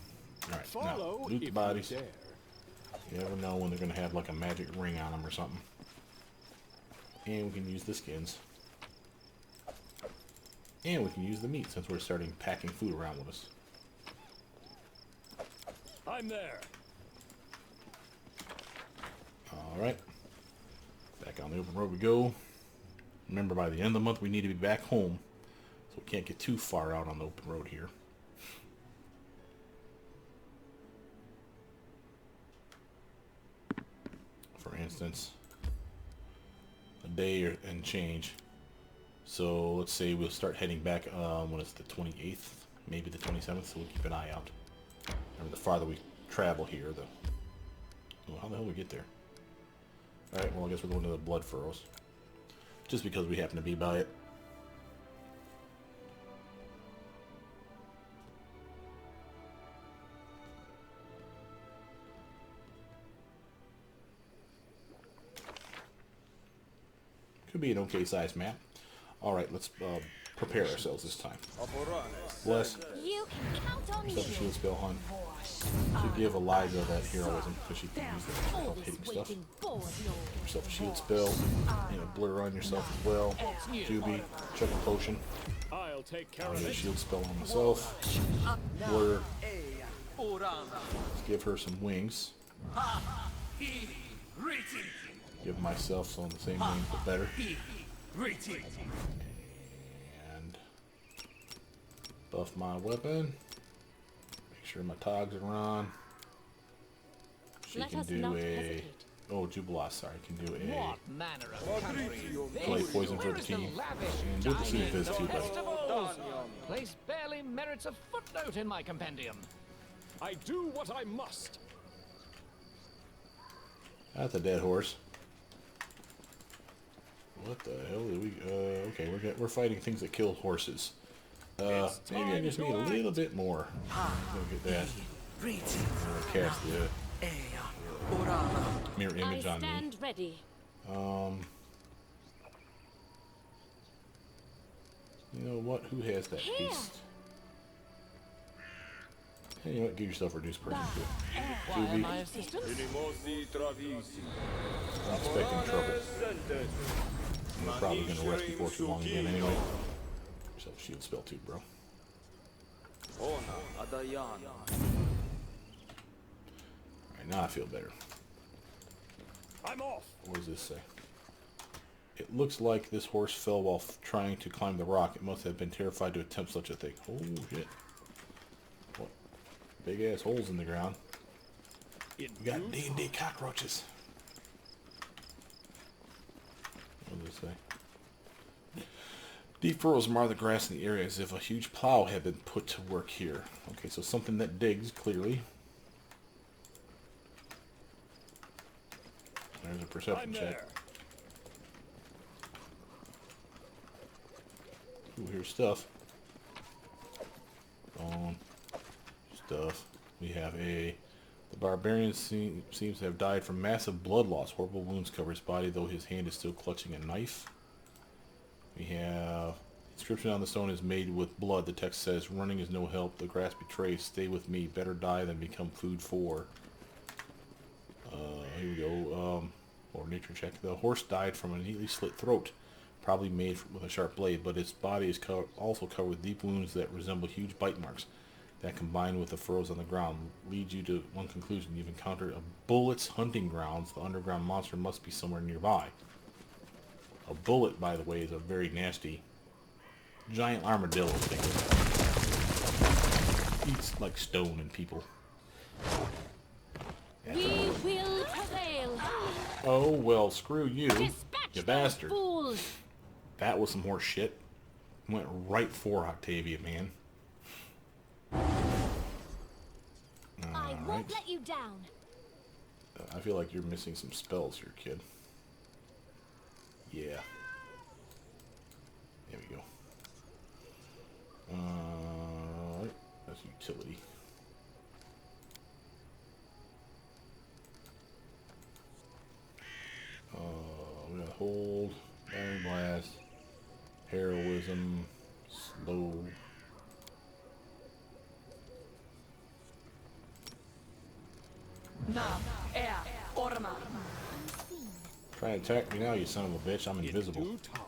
Alright, now, loot the bodies. You never know when they're going to have like a magic ring on them or something. And we can use the skins. And we can use the meat since we're starting packing food around with us. I'm there. Alright. Back on the open road we go. Remember, by the end of the month we need to be back home. So we can't get too far out on the open road here. For instance, a day and change. So let's say we'll start heading back when it's the 28th, maybe the 27th, so we'll keep an eye out. Remember, the farther we travel here, oh, how the hell do we get there? Alright, well I guess we're going to the Blood Furrows. Just because we happen to be by it. Could be an okay sized map. Alright, let's prepare ourselves this time. Bless. You can count on me. Set the shield spell, hon. To give Eliza that heroism, because she can use that for help hitting stuff. Waiting for Give yourself a shield spell, and a blur on yourself as well. Juby, chuck a potion. I'll take care I'll of get a it. shield spell on myself. Blur. Let's give her some wings. Give myself some of the same wings, but better. And buff my weapon. Make sure my togs are on. She Let can us do not a... hesitate. Oh, Jubilost, sorry. Can do a... What manner of country is Play this? poison for Where the is team. lavish And do the dining scene viz too, buddy. festivals? Place barely merits a footnote in my compendium. I do what I must. That's a dead horse. What the hell did we... okay, we're fighting things that kill horses. Maybe I just need a little bit more. I'm gonna get that. I'm gonna cast the mirror I image on me. stand ready. You know what? Who has that Here. beast? Hey, you know what? Give yourself reduced person too. Why am I assistant? I'm expecting trouble. We're probably gonna rest before too long again anyway. Give yourself a shield spell too, bro. Alright, now I feel better. I'm off. What does this say? It looks like this horse fell while trying to climb the rock. It must have been terrified to attempt such a thing. Oh shit. What? Big ass holes in the ground. We got D&D cockroaches. What does it say? Deep furrows mar the grass in the area as if a huge plow had been put to work here. Okay, so something that digs, clearly. There's a perception I'm check. there. Ooh, here's stuff. Bone. Stuff. We have a The barbarian seems to have died from massive blood loss. Horrible wounds cover his body, though his hand is still clutching a knife. We have... Inscription on the stone is made with blood. The text says, running is no help. The grass betrays. Stay with me. Better die than become food for. Here we go. Or nature check. The horse died from a neatly slit throat. Probably made with a sharp blade, but its body is also covered with deep wounds that resemble huge bite marks. That, combined with the furrows on the ground, leads you to one conclusion. You've encountered a bullet's hunting grounds. The underground monster must be somewhere nearby. A bullet, by the way, is a very nasty giant armadillo thing. Eats like stone and people. We will prevail. Oh, well, screw you, Dispatch you those bastard. fools. That was some horse shit. Went right for Octavia, man. I won't let you down. I feel like you're missing some spells here, kid. Yeah. There we go. That's utility. We got hold, iron blast, heroism, slow. Try and attack me now, you son of a bitch. I'm invisible. Due time.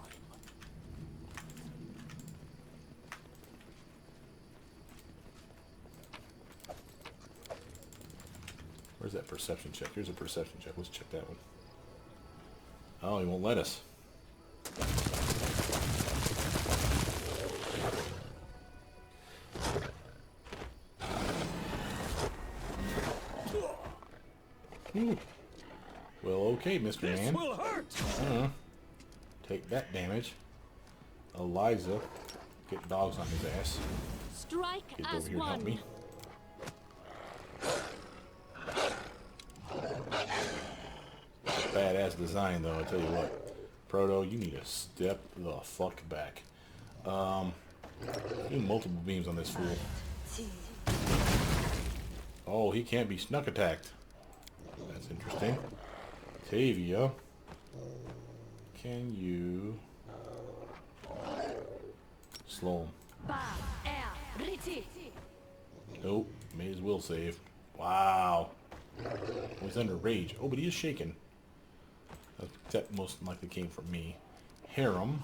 Where's that perception check? Here's a perception check. Let's check that one. Oh, he won't let us. Ooh. Well, okay, Mr. This Man. will hurt. Take that damage. Eliza, get dogs on his ass. Strike Get as over here and help one. me. Badass design, though, I tell you what. Proto, you need to step the fuck back. Do multiple beams on this fool. Oh, he can't be snuck attacked. That's interesting. Tavia, can you slow him? Nope, may as well save. Wow. He's under rage. Oh, but he is shaken. That most likely came from me. Harem.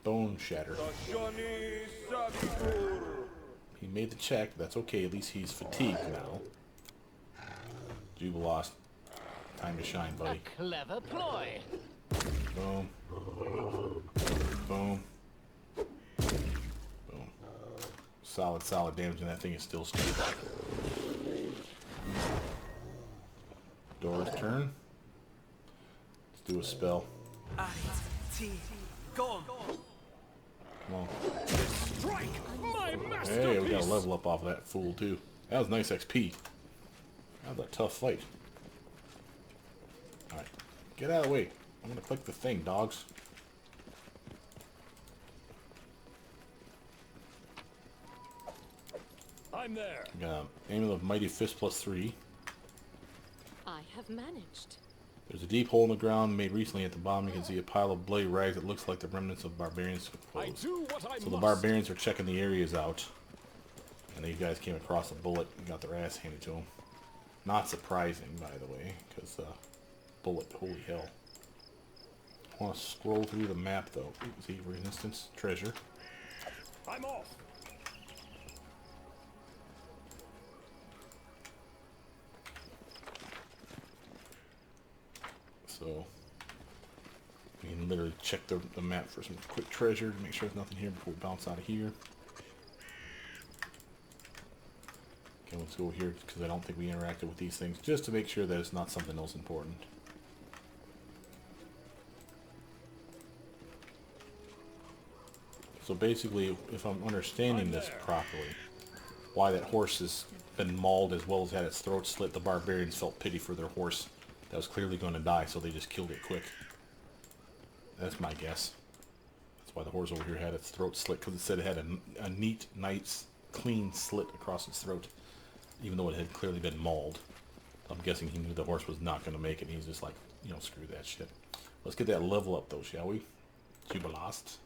Bone shatter. He made the check. That's okay. At least he's fatigued now. Jubilost. Time to shine, buddy. A clever ploy. Boom. Boom. Boom. Solid damage, and that thing is still stuck. Dorraj's turn. Let's do a spell. Come on. Strike, my masterpiece. Hey, we got a level up off of that fool, too. That was nice XP. That was a tough fight. Alright. Get out of the way. I'm gonna click the thing, dogs. I'm there. Got aim of Mighty Fist +3. I have managed. There's a deep hole in the ground made recently. At the bottom you can see a pile of bloody rags that looks like the remnants of barbarians' I clothes. do what I So the must. barbarians are checking the areas out. And these guys came across a bullet and got their ass handed to them. Not surprising, by the way, because bullet, holy hell. I want to scroll through the map, though. See, resistance, treasure. I'm off. So, we can literally check the map for some quick treasure to make sure there's nothing here before we bounce out of here. Okay, let's go here because I don't think we interacted with these things, just to make sure that it's not something else important. So basically, if I'm understanding this properly, why that horse has been mauled as well as had its throat slit, the barbarians felt pity for their horse that was clearly going to die, so they just killed it quick. That's my guess. That's why the horse over here had its throat slit, because it said it had a neat, nice, clean slit across its throat. even though it had clearly been mauled. I'm guessing he knew the horse was not going to make it, and he's just like, you know, screw that shit. Let's get that level up, though, shall we? Jubilast.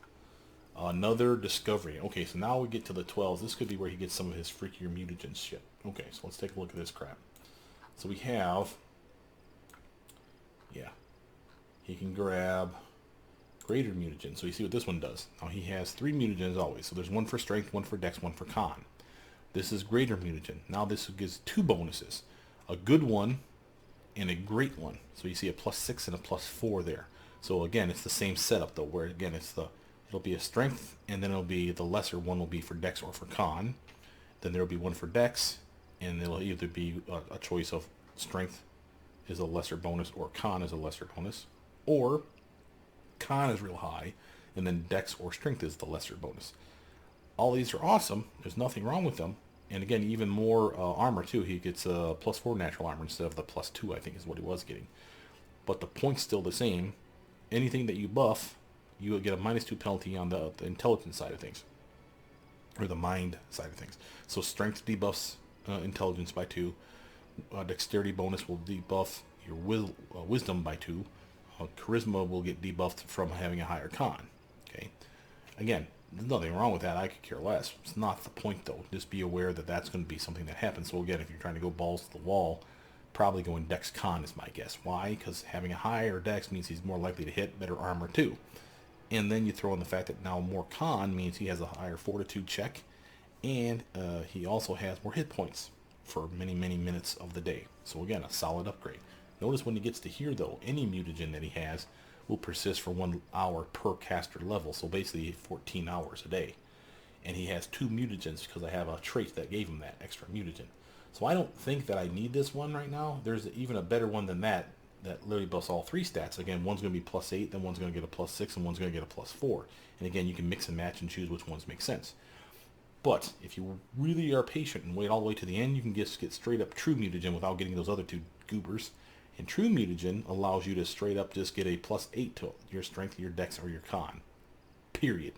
Another discovery. Okay, so now we get to the 12s. This could be where he gets some of his freakier mutagen shit. Okay, so let's take a look at this crap. So we have... Yeah. He can grab greater mutagen. So you see what this one does. Now he has 3 mutagens always. So there's one for strength, one for dex, one for con. This is greater mutagen. Now this gives 2 bonuses. A good one and a great one. So you see a +6 and a +4 there. So again, it's the same setup though, where again it'll be a strength, and then it'll be the lesser one will be for dex or for con. Then there'll be one for dex, and it'll either be a choice of strength is a lesser bonus or con is a lesser bonus, or con is real high, and then dex or strength is the lesser bonus. All these are awesome. There's nothing wrong with them. And again, even more armor too. He gets a +4 natural armor instead of the +2, I think is what he was getting. But the point's still the same. Anything that you buff, you will get a -2 penalty on the intelligence side of things. Or the mind side of things. So strength debuffs intelligence by 2. Dexterity bonus will debuff your wisdom by 2. Charisma will get debuffed from having a higher con. Okay. Again, there's nothing wrong with that. I could care less. It's not the point, though. Just be aware that that's going to be something that happens. So again, if you're trying to go balls to the wall, probably going dex con is my guess. Why? Because having a higher dex means he's more likely to hit, better armor too. And then you throw in the fact that now more con means he has a higher fortitude check, and he also has more hit points for many, many minutes of the day. So again, a solid upgrade. Notice when he gets to here, though, any mutagen that he has will persist for 1 hour per caster level. So basically 14 hours a day. And he has 2 mutagens because I have a trait that gave him that extra mutagen. So I don't think that I need this one right now. There's even a better one than that literally buffs all 3 stats. Again, one's going to be +8, then one's going to get a +6, and one's going to get a +4. And again, you can mix and match and choose which ones make sense. But if you really are patient and wait all the way to the end, you can just get straight up true mutagen without getting those other 2 goobers. And true mutagen allows you to straight up just get a +8 to your strength, your dex, or your con. Period.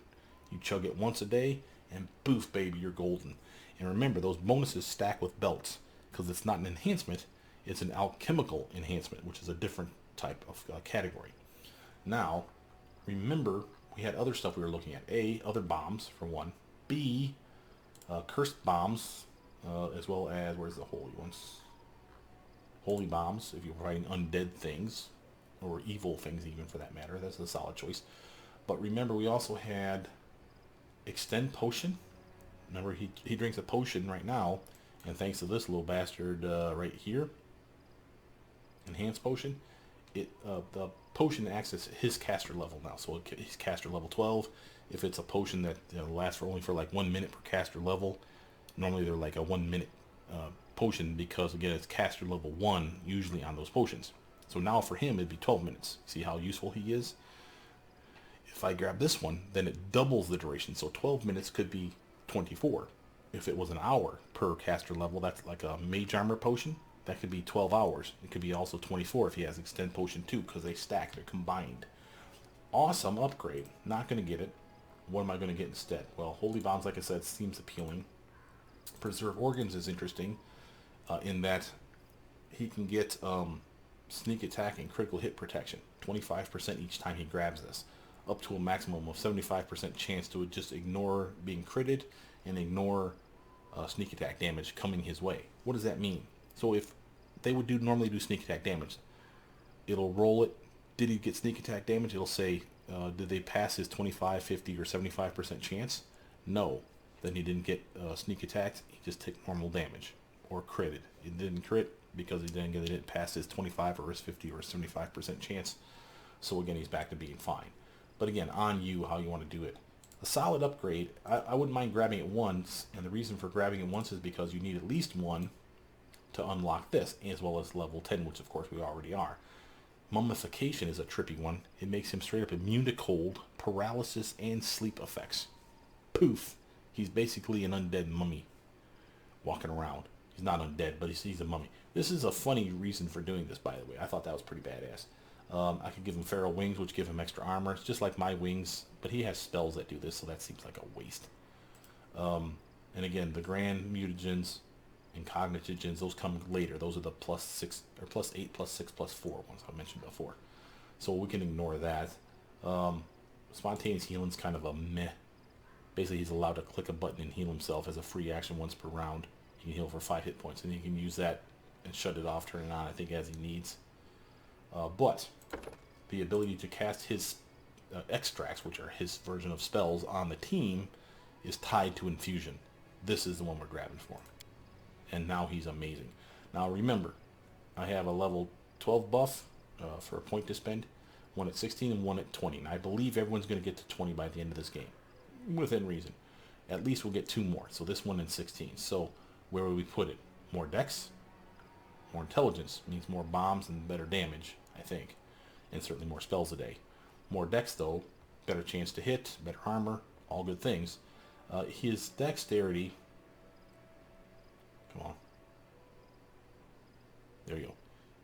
You chug it once a day, and boof, baby, you're golden. And remember, those bonuses stack with belts, because it's not an enhancement, it's an alchemical enhancement, which is a different type of category. Now, remember, we had other stuff we were looking at. A, other bombs, for one. B, cursed bombs, as well as, where's the holy ones? Holy bombs, if you're fighting undead things, or evil things even for that matter. That's a solid choice. But remember, we also had extend potion. Remember, he drinks a potion right now, and thanks to this little bastard right here, enhanced potion, the potion acts as his caster level now. So he's caster level 12. If it's a potion that lasts only for like 1 minute per caster level, normally they're like a 1 minute potion, because again it's caster level 1 usually on those potions. So now for him it'd be 12 minutes. See how useful he is? If I grab this one, then it doubles the duration. So 12 minutes could be 24. If it was an hour per caster level, that's like a mage armor potion. That could be 12 hours. It could be also 24 if he has extend potion too, because they stack, they're combined. Awesome upgrade. Not going to get it. What am I going to get instead? Well, holy bombs, like I said, seems appealing. Preserve organs is interesting in that he can get sneak attack and critical hit protection, 25% each time he grabs this, up to a maximum of 75% chance to just ignore being critted and ignore sneak attack damage coming his way. What does that mean? So if they would normally do sneak attack damage, it'll roll it. Did he get sneak attack damage? It'll say, did they pass his 25, 50, or 75% chance? No. Then he didn't get sneak attacked. He just took normal damage or critted. He didn't crit because he didn't pass his 25 or his 50 or his 75% chance. So again, he's back to being fine. But again, on you how you want to do it. A solid upgrade. I wouldn't mind grabbing it once, and the reason for grabbing it once is because you need at least one to unlock this, as well as level 10, which of course we already are. Mummification is a trippy one. It makes him straight up immune to cold, paralysis, and sleep effects. Poof. He's basically an undead mummy walking around. He's not undead, but he's a mummy. This is a funny reason for doing this, by the way. I thought that was pretty badass. I could give him feral wings, which give him extra armor. It's just like my wings, but he has spells that do this, so that seems like a waste. And again, the grand mutagens and cognitions, those come later. Those are the +6 or +8, +6, +4 ones I mentioned before. So we can ignore that. Spontaneous healing's kind of a meh. Basically, he's allowed to click a button and heal himself as a free action once per round. He can heal for 5 hit points, and he can use that and shut it off, turn it on, I think, as he needs. But the ability to cast his extracts, which are his version of spells, on the team is tied to infusion. This is the one we're grabbing for him. And now he's amazing. Now remember, I have a level 12 buff for a point to spend. One at 16 and one at 20. And I believe everyone's going to get to 20 by the end of this game. Within reason. At least we'll get 2 more. So this one and 16. So where would we put it? More dex? More intelligence means more bombs and better damage, I think. And certainly more spells a day. More dex though, better chance to hit, better armor, all good things. His dexterity, come on, there you go,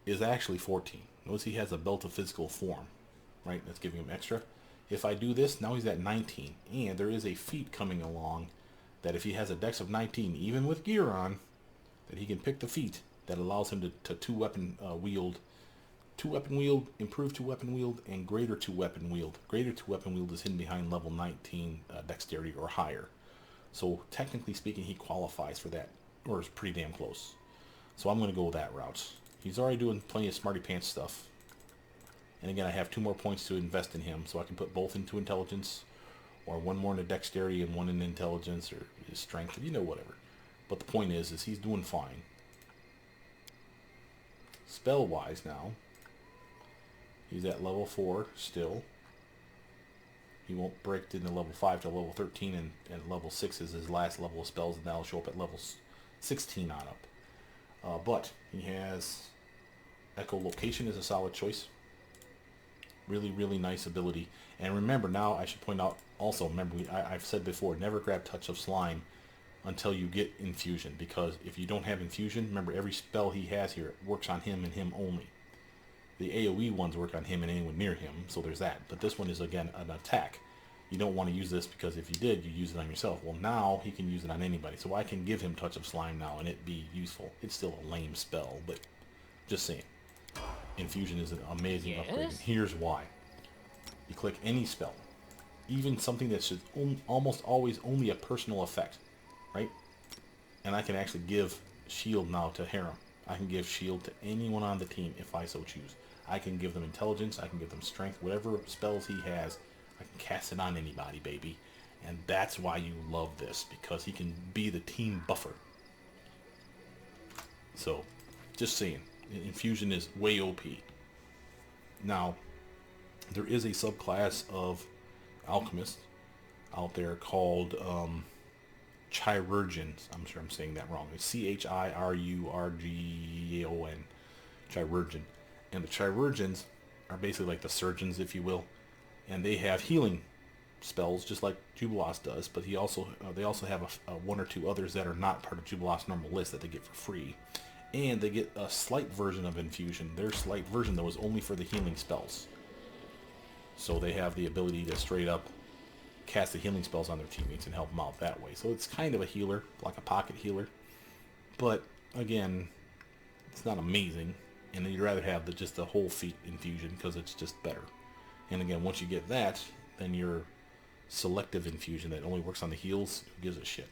is actually 14. Notice he has a belt of physical form, right? That's giving him extra. If I do this, now he's at 19. And there is a feat coming along that if he has a dex of 19, even with gear on, that he can pick the feat that allows him to two-weapon wield, improved two-weapon wield, and greater two-weapon wield. Greater two-weapon wield is hidden behind level 19 dexterity or higher. So technically speaking, he qualifies for that, or is pretty damn close. So I'm going to go that route. He's already doing plenty of smarty pants stuff. And again, I have 2 more points to invest in him, so I can put both into intelligence, or 1 more into dexterity and 1 in intelligence, or his strength, you know, whatever. But the point is he's doing fine. Spell-wise now, he's at level 4 still. He won't break into level 5 till level 13, and level 6 is his last level of spells, and that'll show up at level 16 on up. But he has echolocation is a solid choice. Really, really nice ability. And remember, now I should point out also, remember, I've said before, never grab Touch of Slime until you get infusion, because if you don't have infusion, remember, every spell he has here works on him and him only. The AoE ones work on him and anyone near him, so there's that. But this one is, again, an attack. You don't want to use this because if you did, you use it on yourself. Well, now he can use it on anybody. So I can give him Touch of Slime now and it be useful. It's still a lame spell, but just saying. Infusion is an amazing upgrade, and here's why. You click any spell, even something that should almost always only a personal effect, right? And I can actually give shield now to Harem. I can give shield to anyone on the team if I so choose. I can give them intelligence, I can give them strength, whatever spells he has, I can cast it on anybody, baby. And that's why you love this, because he can be the team buffer. So, just saying, infusion is way OP. Now, there is a subclass of alchemists out there called chirurgeons. I'm sure I'm saying that wrong. It's Chirurgon. Chirurgeon. And the chirurgeons are basically like the surgeons, if you will. And they have healing spells, just like Jubilos does. But they also have a 1 or 2 others that are not part of Jubilos' normal list that they get for free. And they get a slight version of infusion. Their slight version, though, is only for the healing spells. So they have the ability to straight up cast the healing spells on their teammates and help them out that way. So it's kind of a healer, like a pocket healer. But, again, it's not amazing. And you'd rather have just the whole feat infusion because it's just better. And again, once you get that, then your selective infusion that only works on the heals, who gives a shit?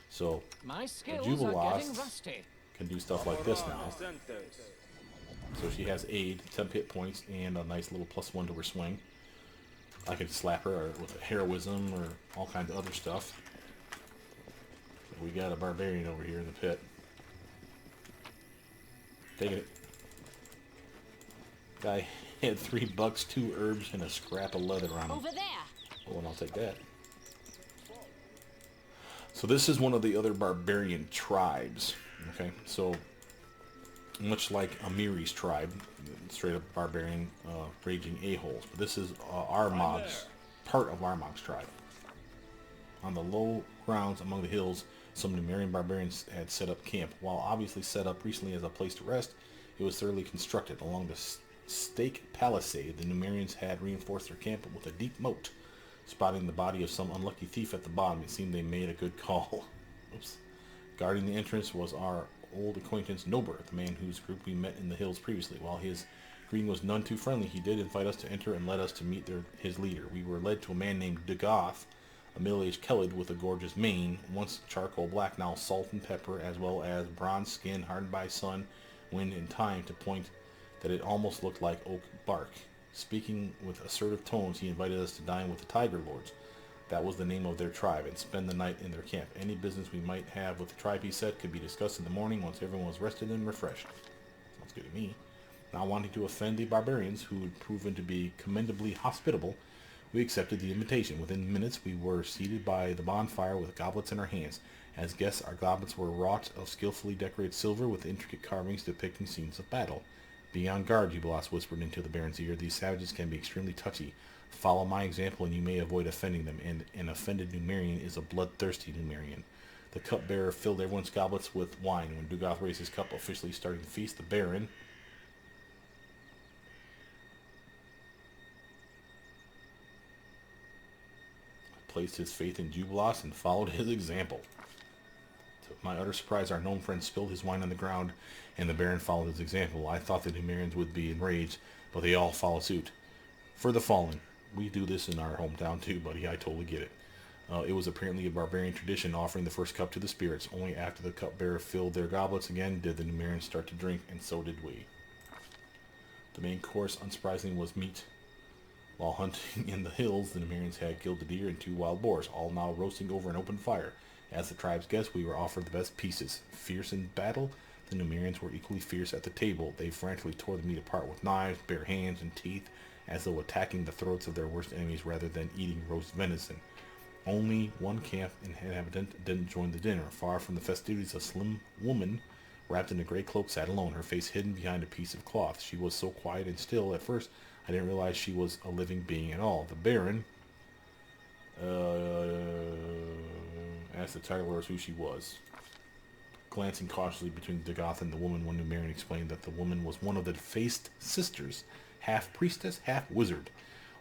So, my skills are getting rusty. Can do stuff like this now. So she has aid, 10 hit points, and a nice little +1 to her swing. I could slap her with a heroism or all kinds of other stuff. We got a barbarian over here in the pit. Taking it. Guy had $3, 2 herbs, and a scrap of leather on him. Over there. Oh, and I'll take that. So this is one of the other barbarian tribes. Okay, so much like Amiri's tribe, straight up barbarian, raging a-holes. But this is Armag's, part of Armag's tribe. On the low grounds among the hills, some Numerian barbarians had set up camp. While obviously set up recently as a place to rest, it was thoroughly constructed. Along the stake palisade, the Numerians had reinforced their camp with a deep moat. Spotting the body of some unlucky thief at the bottom, it seemed they made a good call. Oops. Guarding the entrance was our old acquaintance Nober, the man whose group we met in the hills previously. While his greeting was none too friendly, he did invite us to enter and led us to meet his leader. We were led to a man named Dagoth, a middle-aged Kelid with a gorgeous mane, once charcoal black, now salt and pepper, as well as bronze skin hardened by sun, wind, and time to point that it almost looked like oak bark. Speaking with assertive tones, he invited us to dine with the Tiger Lords. That was the name of their tribe, and spend the night in their camp. Any business we might have with the tribe, he said, could be discussed in the morning once everyone was rested and refreshed. Sounds good to me. Not wanting to offend the barbarians, who had proven to be commendably hospitable, we accepted the invitation. Within minutes, we were seated by the bonfire with goblets in our hands. As guests, our goblets were wrought of skillfully decorated silver with intricate carvings depicting scenes of battle. Be on guard, Jubilas whispered into the Baron's ear. These savages can be extremely touchy. Follow my example and you may avoid offending them, and an offended Numerian is a bloodthirsty Numerian. The cupbearer filled everyone's goblets with wine. When Dugoth raised his cup, officially starting the feast, the Baron placed his faith in Jubilas and followed his example. To my utter surprise, our gnome friend spilled his wine on the ground, and the Baron followed his example. I thought the Numerians would be enraged, but they all followed suit. For the fallen. We do this in our hometown too, buddy. I totally get it. It was apparently a barbarian tradition offering the first cup to the spirits. Only after the cupbearer filled their goblets again did the Numerians start to drink, and so did we. The main course, unsurprisingly, was meat. While hunting in the hills, the Numerians had killed a deer and 2 wild boars, all now roasting over an open fire. As the tribe's guests, we were offered the best pieces. Fierce in battle, the Numerians were equally fierce at the table. They frantically tore the meat apart with knives, bare hands, and teeth, as though attacking the throats of their worst enemies rather than eating roast venison. Only one camp inhabitant didn't join the dinner. Far from the festivities, a slim woman wrapped in a gray cloak sat alone, her face hidden behind a piece of cloth. She was so quiet and still, at first I didn't realize she was a living being at all. The Baron asked the Tiger Lords who she was. Glancing cautiously between Dagoth and the woman, one Numerian explained that the woman was one of the defaced sisters, half priestess, half wizard.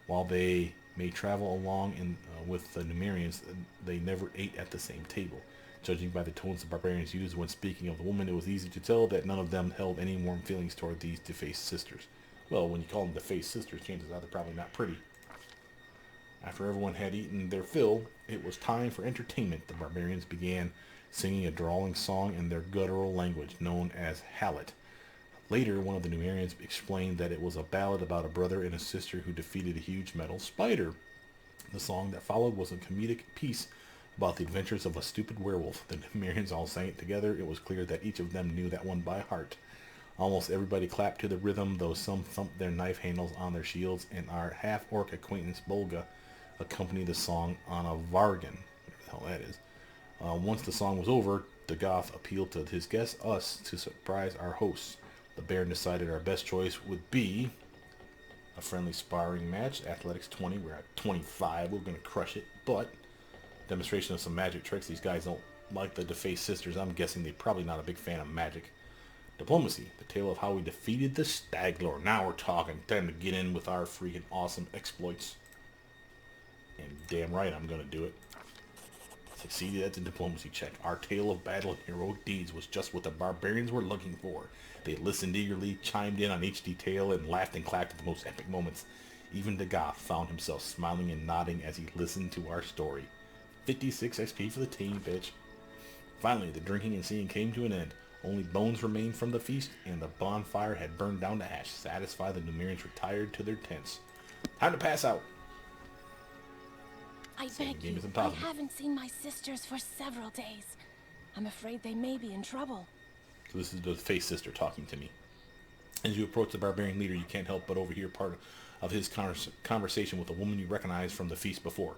While they may travel along with the Numerians, they never ate at the same table. Judging by the tones the barbarians used when speaking of the woman, it was easy to tell that none of them held any warm feelings toward these defaced sisters. Well, when you call them defaced sisters, chances are they're probably not pretty. After everyone had eaten their fill, it was time for entertainment. The barbarians began singing a drawling song in their guttural language, known as Hallet. Later, one of the Numerians explained that it was a ballad about a brother and a sister who defeated a huge metal spider. The song that followed was a comedic piece about the adventures of a stupid werewolf. The Numerians all sang it together. It was clear that each of them knew that one by heart. Almost everybody clapped to the rhythm, though some thumped their knife handles on their shields, and our half-orc acquaintance Bolga accompanied the song on a vargan, whatever the hell that is. Once the song was over, the Goth appealed to his guests, us, to surprise our hosts. The Baron decided our best choice would be a friendly sparring match. Athletics 20, we're at 25, we're going to crush it, but demonstration of some magic tricks. These guys don't like the defaced sisters. I'm guessing they're probably not a big fan of magic. Diplomacy, the tale of how we defeated the Stag Lord. Now we're talking. Time to get in with our freaking awesome exploits. And damn right I'm going to do it. Succeeded at the diplomacy check. Our tale of battle and heroic deeds was just what the barbarians were looking for. They listened eagerly, chimed in on each detail, and laughed and clapped at the most epic moments. Even Dagoth found himself smiling and nodding as he listened to our story. 56 XP for the team, bitch. Finally, the drinking and singing came to an end. Only bones remained from the feast, and the bonfire had burned down to ash. Satisfied, the Numerians retired to their tents. Time to pass out. I beg you, I haven't seen my sisters for several days. I'm afraid they may be in trouble. So this is the face sister talking to me. As you approach the barbarian leader, you can't help but overhear part of his conversation with a woman you recognize from the feast before.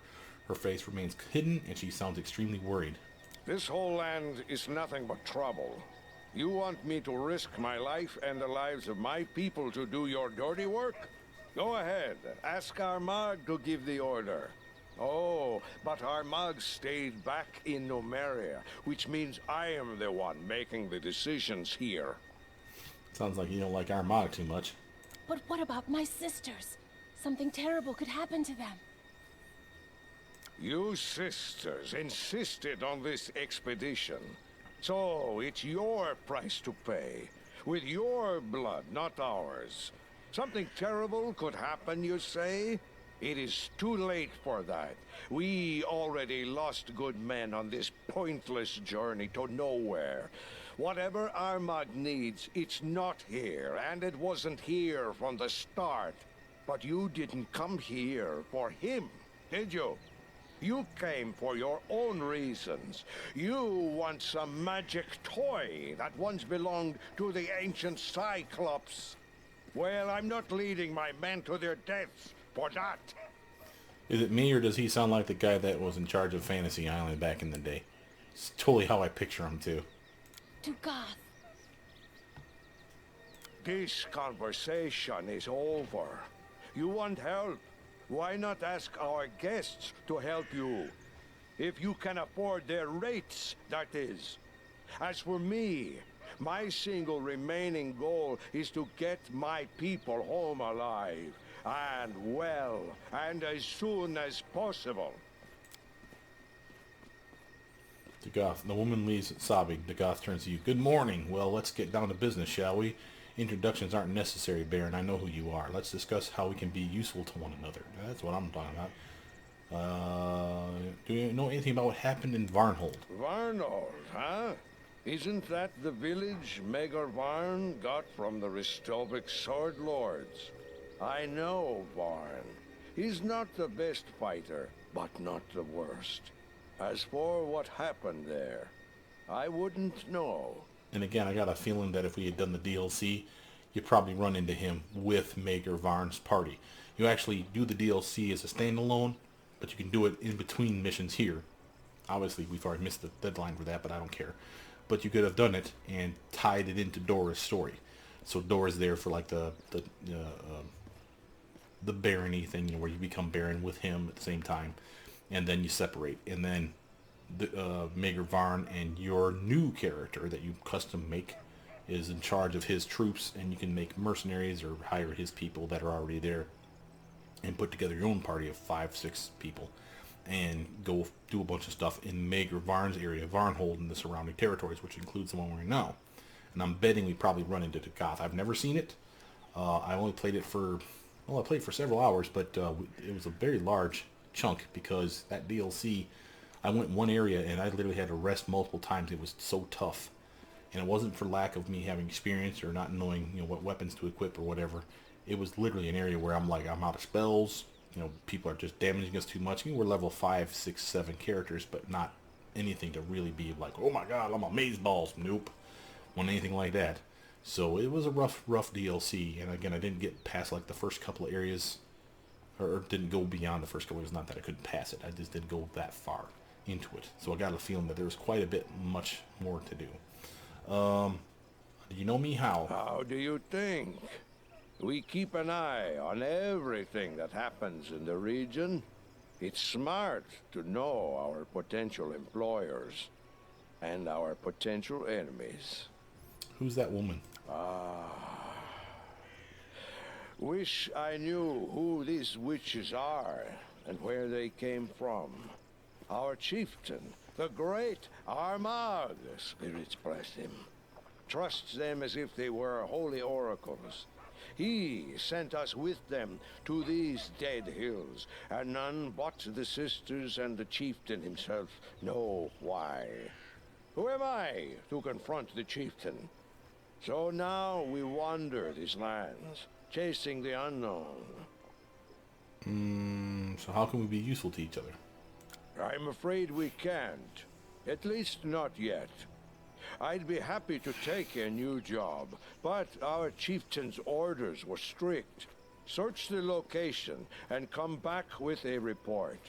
Her face remains hidden, and she sounds extremely worried. This whole land is nothing but trouble. You want me to risk my life and the lives of my people to do your dirty work? Go ahead. Ask Armagh to give the order. Oh, but Armagh stayed back in Numeria, which means I am the one making the decisions here. Sounds like you don't like Armagh too much. But what about my sisters? Something terrible could happen to them. You sisters insisted on this expedition. So it's your price to pay. With your blood, not ours. Something terrible could happen, you say? It is too late for that. We already lost good men on this pointless journey to nowhere. Whatever Armagh needs, it's not here, and it wasn't here from the start. But you didn't come here for him, did you? You came for your own reasons. You want some magic toy that once belonged to the ancient Cyclops. Well, I'm not leading my men to their deaths for that. Is it me, or does he sound like the guy that was in charge of Fantasy Island back in the day? It's totally how I picture him, too. To Goth. This conversation is over. You want help? Why not ask our guests to help you? If you can afford their rates, that is. As for me, my single remaining goal is to get my people home alive, and well, and as soon as possible. The Goth. The woman leaves sobbing. The Goth turns to you. Good morning. Well, let's get down to business, shall we? Introductions aren't necessary, Baron. I know who you are. Let's discuss how we can be useful to one another. That's what I'm talking about. Do you know anything about what happened in Varnhold? Varnhold, huh? Isn't that the village Maegor Varn got from the Ristovik Sword Lords? I know Varn. He's not the best fighter, but not the worst. As for what happened there, I wouldn't know. And again, I got a feeling that if we had done the DLC, you'd probably run into him with Maegor Varn's party. You actually do the DLC as a standalone, but you can do it in between missions here. Obviously, we've already missed the deadline for that, but I don't care. But you could have done it and tied it into Dorraj's story. So Dorraj's there for like the barony thing, you know, where you become Baron with him at the same time, and then you separate, and then Maegor Varn and your new character that you custom make is in charge of his troops, and you can make mercenaries or hire his people that are already there and put together your own party of 5-6 people and go do a bunch of stuff in Maegor Varn's area, Varnhold, and the surrounding territories, which includes the one we're in now. And I'm betting we probably run into the Goth. I've never seen it. I only played it for, well, I played for several hours, but it was a very large chunk because that DLC, I went one area and I literally had to rest multiple times. It was so tough. And it wasn't for lack of me having experience or not knowing, you know, what weapons to equip or whatever. It was literally an area where I'm like, I'm out of spells. You know, people are just damaging us too much. We're level 5, 6, 7 characters, but not anything to really be like, oh my god, I'm amazeballs. Nope. Wasn't anything like that. So it was a rough DLC. And again, I didn't get past like the first couple of areas, or didn't go beyond the first couple. It's not that I couldn't pass it. I just didn't go that far into it. So I got a feeling that there was quite a bit much more to do. You know me how? How do you think? We keep an eye on everything that happens in the region. It's smart to know our potential employers and our potential enemies. Who's that woman? Wish I knew who these witches are and where they came from. Our chieftain, the great Armagh, spirits bless him, trusts them as if they were holy oracles. He sent us with them to these dead hills, and none but the sisters and the chieftain himself know why. Who am I to confront the chieftain? So now we wander these lands, chasing the unknown. So how can we be useful to each other? I'm afraid we can't. At least not yet. I'd be happy to take a new job, but our chieftain's orders were strict. Search the location and come back with a report.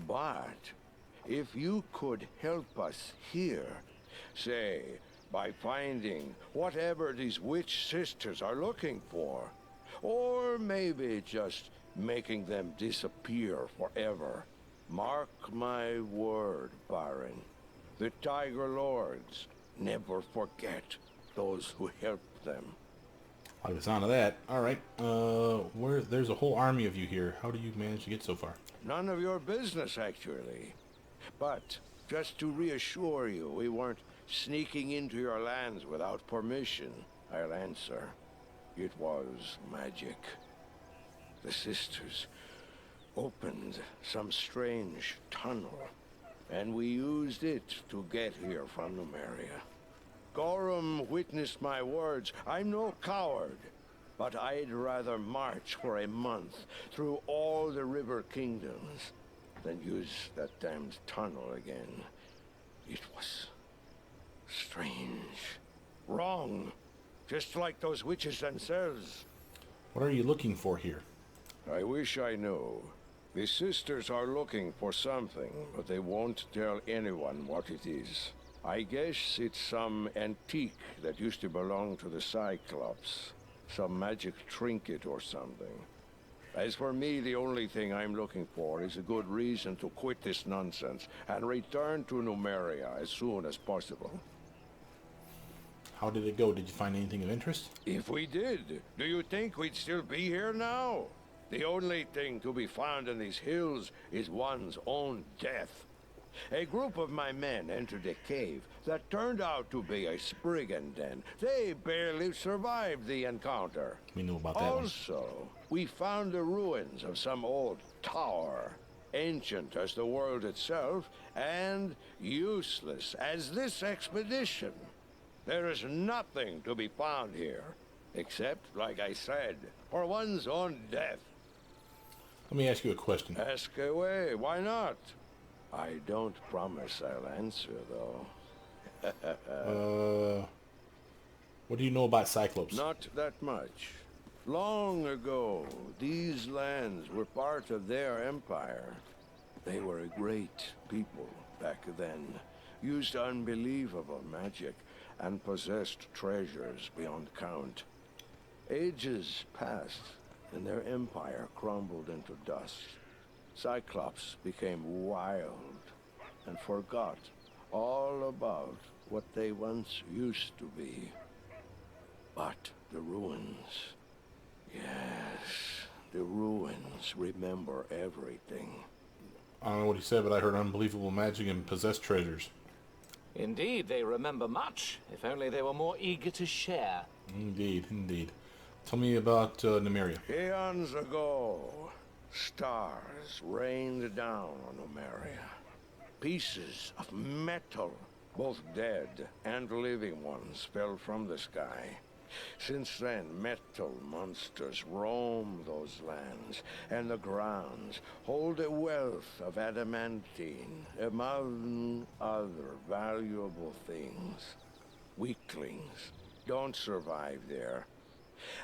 But if you could help us here, say, by finding whatever these witch sisters are looking for, or maybe just making them disappear forever, mark my word, Baron, the Tiger Lords never forget those who helped them. I like the sound of that. Alright, there's a whole army of you here. How do you manage to get so far? None of your business, actually. But just to reassure you, we weren't sneaking into your lands without permission, I'll answer. It was magic. The sisters opened some strange tunnel, and we used it to get here from Numeria. Gorham witnessed my words. I'm no coward, but I'd rather march for a month through all the river kingdoms than use that damned tunnel again. It was strange. Wrong. Just like those witches themselves. What are you looking for here? I wish I knew. The sisters are looking for something, but they won't tell anyone what it is. I guess it's some antique that used to belong to the Cyclops. Some magic trinket or something. As for me, the only thing I'm looking for is a good reason to quit this nonsense and return to Numeria as soon as possible. How did it go? Did you find anything of interest? If we did, do you think we'd still be here now? The only thing to be found in these hills is one's own death. A group of my men entered a cave that turned out to be a Spriggan den. They barely survived the encounter. We knew about that one. Also, we found the ruins of some old tower, ancient as the world itself, and useless as this expedition. There is nothing to be found here, except, like I said, for one's own death. Let me ask you a question. Ask away, why not? I don't promise I'll answer, though. What do you know about Cyclops? Not that much. Long ago, these lands were part of their empire. They were a great people back then, used unbelievable magic, and possessed treasures beyond count. Ages passed, and their empire crumbled into dust. Cyclops became wild and forgot all about what they once used to be. But the ruins, yes, the ruins remember everything. I don't know what he said, but I heard unbelievable magic and possessed treasures. Indeed, they remember much. If only they were more eager to share. Indeed, indeed. Tell me about Numeria. Eons ago, stars rained down on Numeria. Pieces of metal, both dead and living ones, fell from the sky. Since then, metal monsters roam those lands, and the grounds hold a wealth of adamantine, among other valuable things. Weaklings don't survive there.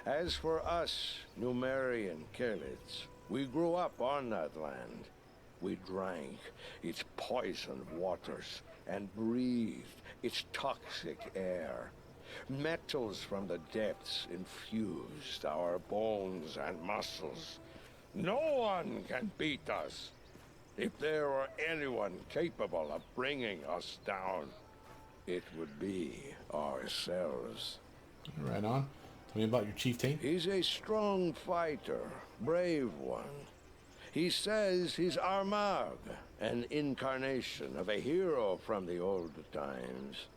As for us, Numerian Kelets, we grew up on that land. We drank its poisoned waters and breathed its toxic air. Metals from the depths infused our bones and muscles. No one can beat us. If there were anyone capable of bringing us down, it would be ourselves. Right on. Tell me about your chieftain. He's a strong fighter, brave one. He says he's Armagh, an incarnation of a hero from the old times.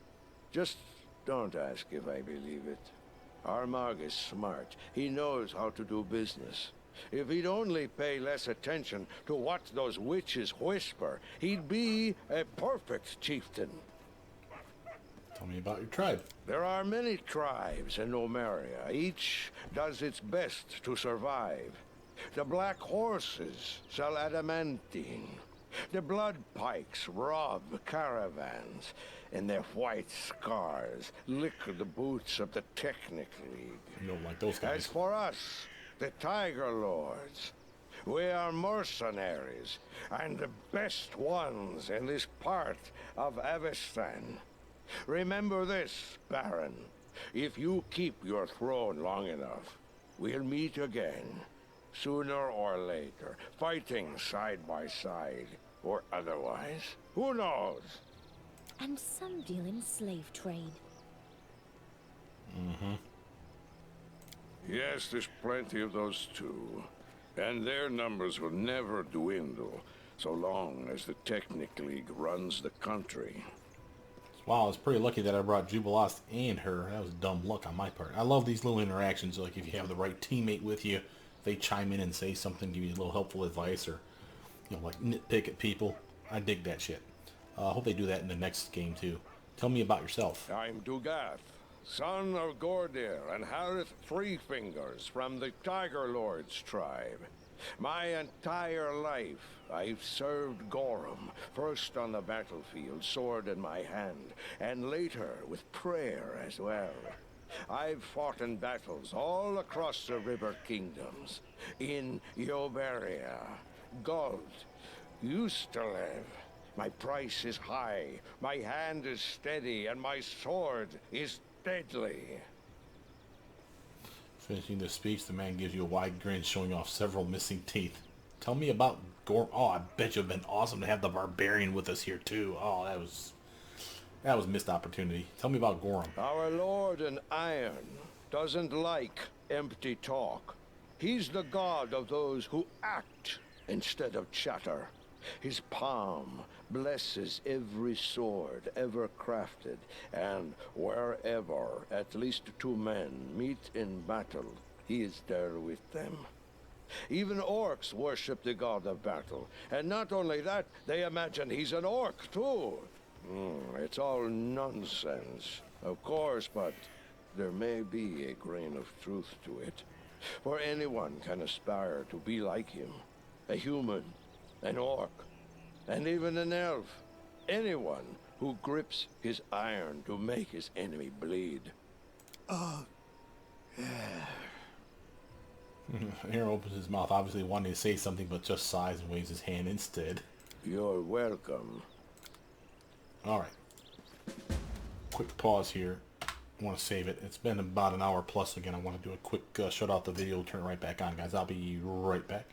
Just don't ask if I believe it. Armagh is smart. He knows how to do business. If he'd only pay less attention to what those witches whisper, he'd be a perfect chieftain. Tell me about your tribe. There are many tribes in Numeria. Each does its best to survive. The Black Horses sell adamantine. The Blood Pikes rob caravans, and their white scars lick the boots of the Technic League. You don't like those guys. As for us, the Tiger Lords, we are mercenaries, and the best ones in this part of Avestan. Remember this, Baron. If you keep your throne long enough, we'll meet again. Sooner or later, fighting side by side, or otherwise. Who knows? And some deal in slave trade. Yes, there's plenty of those too. And their numbers will never dwindle, so long as the Technic League runs the country. Wow, I was pretty lucky that I brought Jubilost and her. That was dumb luck on my part. I love these little interactions, like if you have the right teammate with you, they chime in and say something, give you a little helpful advice, or, you know, like nitpick at people. I dig that shit. I hope they do that in the next game, too. Tell me about yourself. I'm Dugath, son of Gordir and Harith Three Fingers from the Tiger Lord's tribe. My entire life, I've served Gorum, first on the battlefield, sword in my hand, and later with prayer as well. I've fought in battles all across the River Kingdoms, in Yoberia, Guld, Ustalev. My price is high, my hand is steady, and my sword is deadly. Finishing the speech, the man gives you a wide grin showing off several missing teeth. Tell me about Gorm. Oh, I bet you have been awesome to have the barbarian with us here too. Oh, that was missed opportunity. Tell me about Gorm. Our Lord in Iron doesn't like empty talk. He's the god of those who act instead of chatter. His palm blesses every sword ever crafted, and wherever at least two men meet in battle, he is there with them. Even orcs worship the god of battle, and not only that, they imagine he's an orc too. It's all nonsense, of course, but there may be a grain of truth to it. For anyone can aspire to be like him, a human, an orc, and even an elf. Anyone who grips his iron to make his enemy bleed. Aaron opens his mouth, obviously wanting to say something, but just sighs and waves his hand instead. You're welcome. Alright. Quick pause here. I want to save it. It's been about an hour plus again. I want to do a quick shut off the video, turn it right back on, guys. I'll be right back.